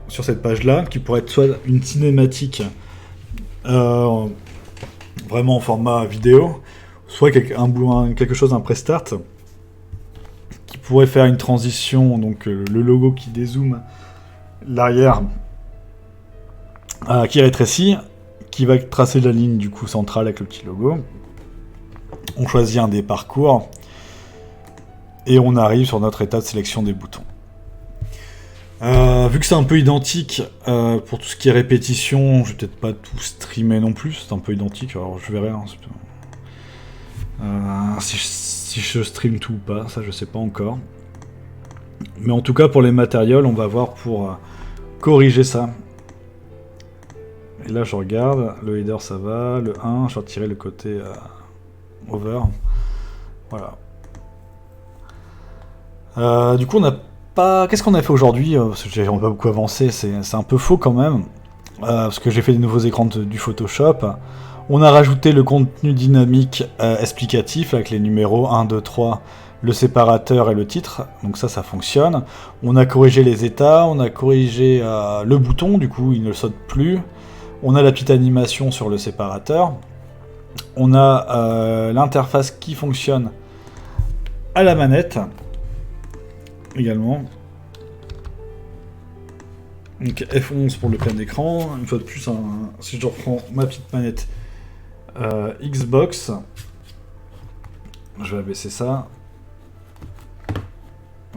sur cette page-là, qui pourrait être soit une cinématique vraiment en format vidéo, soit quelque chose, un prestart, qui pourrait faire une transition, donc le logo qui dézoome, l'arrière qui rétrécit, qui va tracer la ligne du coup centrale avec le petit logo. On choisit un des parcours et on arrive sur notre état de sélection des boutons. Vu que c'est un peu identique pour tout ce qui est répétition, je vais peut-être pas tout streamer non plus, c'est un peu identique, alors je verrai si je stream tout ou pas, ça je sais pas encore. Mais en tout cas pour les matériels, on va voir pour corriger ça. Et là je regarde, le header ça va, le 1, je vais retirer le côté over. Voilà. Du coup on a pas... Qu'est-ce qu'on a fait aujourd'hui? On n'a pas beaucoup avancé, c'est un peu faux quand même. Parce que j'ai fait des nouveaux écrans du Photoshop. On a rajouté le contenu dynamique explicatif avec les numéros 1, 2, 3, le séparateur et le titre, donc ça fonctionne. On a corrigé les états, on a corrigé le bouton, du coup il ne saute plus. On a la petite animation sur le séparateur. On a l'interface qui fonctionne à la manette également. Donc F11 pour le plein écran. Une fois de plus, si je reprends ma petite manette Xbox, je vais abaisser ça.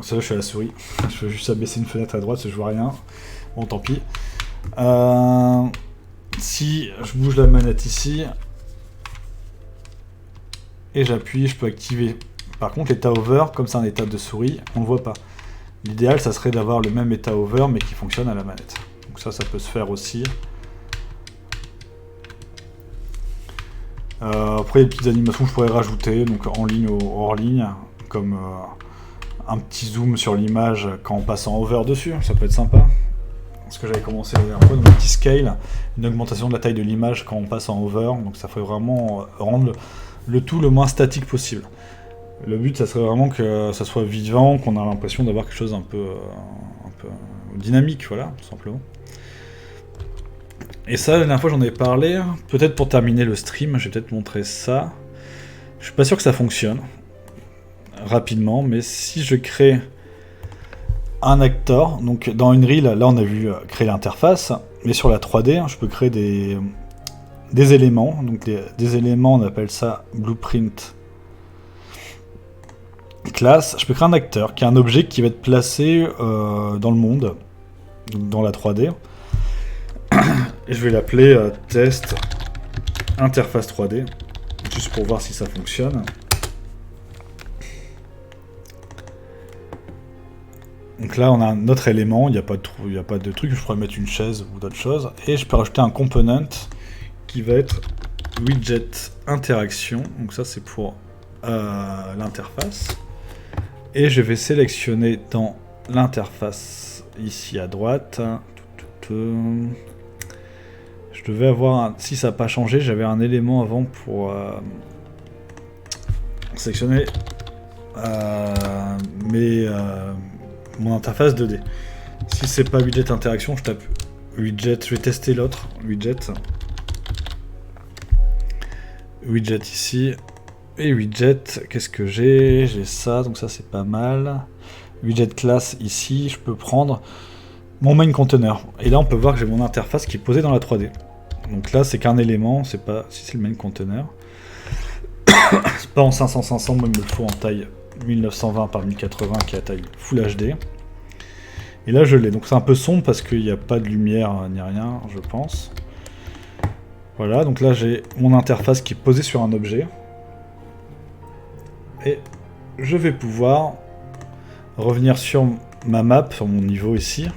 Ça, je suis à la souris. Je veux juste abaisser une fenêtre à droite, je vois rien. Bon, tant pis. Si je bouge la manette ici et j'appuie, je peux activer. Par contre, l'état over, comme c'est un état de souris, on ne le voit pas. L'idéal, ça serait d'avoir le même état over, mais qui fonctionne à la manette. Donc ça peut se faire aussi. Après, les petites animations que je pourrais rajouter, donc en ligne ou hors ligne, comme un petit zoom sur l'image quand on passe en over dessus, ça peut être sympa. Parce que j'avais commencé un peu dans le petit scale, une augmentation de la taille de l'image quand on passe en over, donc ça fait vraiment rendre le tout le moins statique possible. Le but, ça serait vraiment que ça soit vivant, qu'on a l'impression d'avoir quelque chose un peu dynamique, voilà, tout simplement. Et ça, la dernière fois, j'en ai parlé. Peut-être pour terminer le stream, je vais peut-être montrer ça. Je suis pas sûr que ça fonctionne rapidement, mais si je crée un actor, donc dans une reel, là on a vu créer l'interface, mais sur la 3D, je peux créer des éléments. Donc des éléments, on appelle ça blueprint class. Je peux créer un acteur qui est un objet qui va être placé dans le monde, donc dans la 3D. Et je vais l'appeler test interface 3D, juste pour voir si ça fonctionne. Donc là, on a un autre élément, il n'y a pas de truc, je pourrais mettre une chaise ou d'autres choses. Et je peux rajouter un component qui va être widget interaction. Donc ça, c'est pour l'interface. Et je vais sélectionner dans l'interface, ici à droite. Je devais avoir, si ça n'a pas changé, j'avais un élément avant pour sélectionner mon interface 2D. Si c'est pas widget interaction, je tape widget, je vais tester l'autre, widget ici, et widget, qu'est-ce que j'ai ça, donc ça c'est pas mal. Widget class ici, je peux prendre mon main container, et là on peut voir que j'ai mon interface qui est posée dans la 3D. Donc là c'est qu'un élément, c'est pas si c'est le main container. C'est pas en 500-500, moi il me le faut en taille 1920 par 1080 qui est à taille Full HD. Et là je l'ai, donc c'est un peu sombre parce qu'il n'y a pas de lumière ni rien, je pense. Voilà, donc là j'ai mon interface qui est posée sur un objet. Et je vais pouvoir revenir sur ma map, sur mon niveau ici.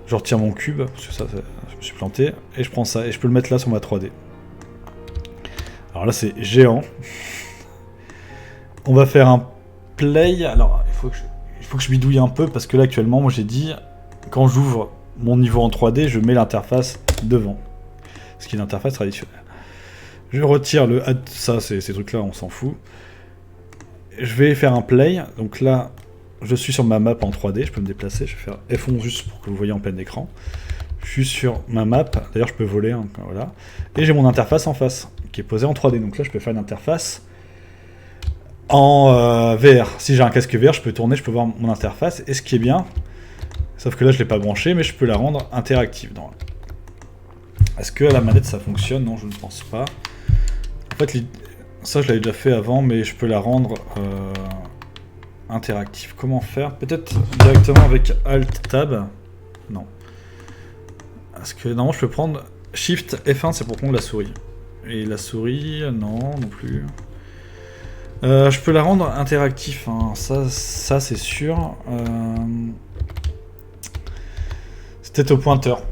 Je retire mon cube, parce que ça je me suis planté, et je prends ça, et je peux le mettre là sur ma 3D. Alors là c'est géant. On va faire un play, alors il faut que je bidouille un peu, parce que là actuellement, moi j'ai dit, quand j'ouvre mon niveau en 3D, je mets l'interface devant. Ce qui est l'interface traditionnelle. Je retire le add, ça c'est ces trucs là, on s'en fout. Je vais faire un play, donc là, je suis sur ma map en 3D, je peux me déplacer, je vais faire F11 juste pour que vous voyez en plein écran. Je suis sur ma map, d'ailleurs je peux voler, hein, voilà. Et j'ai mon interface en face, qui est posée en 3D, donc là je peux faire une interface en VR. Si j'ai un casque VR, je peux tourner, je peux voir mon interface, et ce qui est bien, sauf que là je ne l'ai pas branché, mais je peux la rendre interactive. Est-ce que à la manette ça fonctionne? Non, je ne pense pas. En fait, ça je l'avais déjà fait avant, mais je peux la rendre interactive. Comment faire? Peut-être directement avec Alt-Tab? Non. Parce que normalement je peux prendre Shift F1, c'est pour prendre la souris. Et la souris, non plus. Je peux la rendre interactive, hein. Ça c'est sûr. C'est peut-être au pointeur.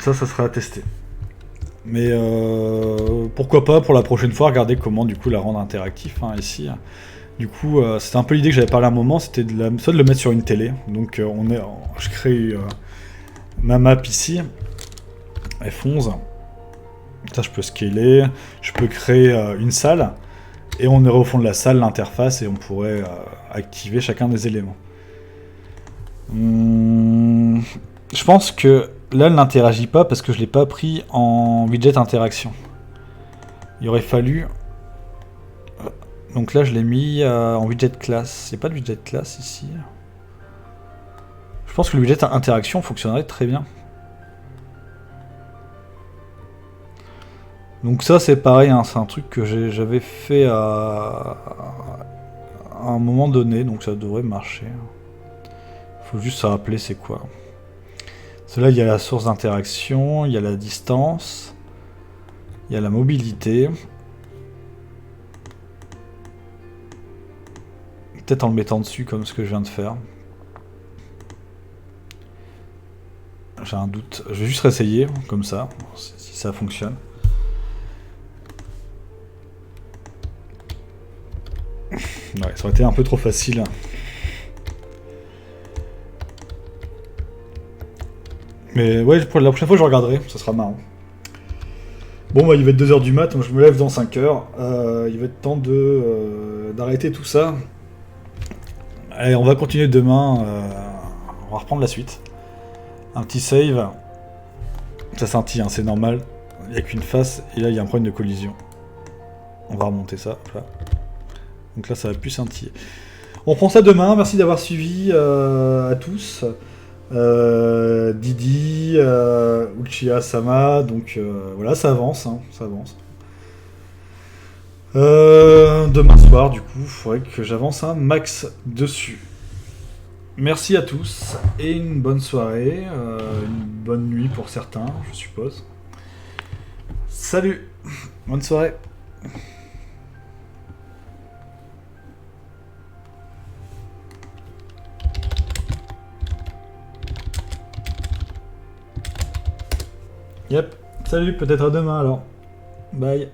Ça sera à tester. Mais pourquoi pas pour la prochaine fois regarder comment du coup la rendre interactif, hein, ici. Du coup, c'était un peu l'idée que j'avais parlé à un moment, c'était soit de le mettre sur une télé. Donc je crée ma map ici, F11. Ça, je peux scaler. Je peux créer une salle. Et on aurait au fond de la salle l'interface et on pourrait activer chacun des éléments. Je pense que là, elle n'interagit pas parce que je ne l'ai pas pris en widget interaction. Il aurait fallu... Donc là, je l'ai mis en widget class. Il n'y a pas de widget class ici. Je pense que le widget interaction fonctionnerait très bien. Donc ça, c'est pareil, hein, c'est un truc que j'avais fait à un moment donné, donc ça devrait marcher. Faut juste se rappeler c'est quoi. Là, il y a la source d'interaction, il y a la distance, il y a la mobilité. Peut-être en le mettant dessus comme ce que je viens de faire. J'ai un doute. Je vais juste réessayer comme ça, si ça fonctionne. Ouais, ça aurait été un peu trop facile. Mais ouais, pour la prochaine fois, je regarderai, ça sera marrant. Bon, bah, il va être 2h du mat, donc je me lève dans 5h. Il va être temps d'arrêter tout ça. Allez, on va continuer demain. On va reprendre la suite. Un petit save. Ça scintille, hein, c'est normal. Il n'y a qu'une face, et là, il y a un problème de collision. On va remonter ça. Voilà. Donc là, ça va plus scintiller. On prend ça demain. Merci d'avoir suivi à tous. Didi, Uchiha Sama, donc voilà, ça avance, hein, ça avance. Demain soir, du coup, il faudrait que j'avance un max dessus. Merci à tous et une bonne soirée, une bonne nuit pour certains, je suppose. Salut, bonne soirée. Yep, salut, peut-être à demain alors. Bye.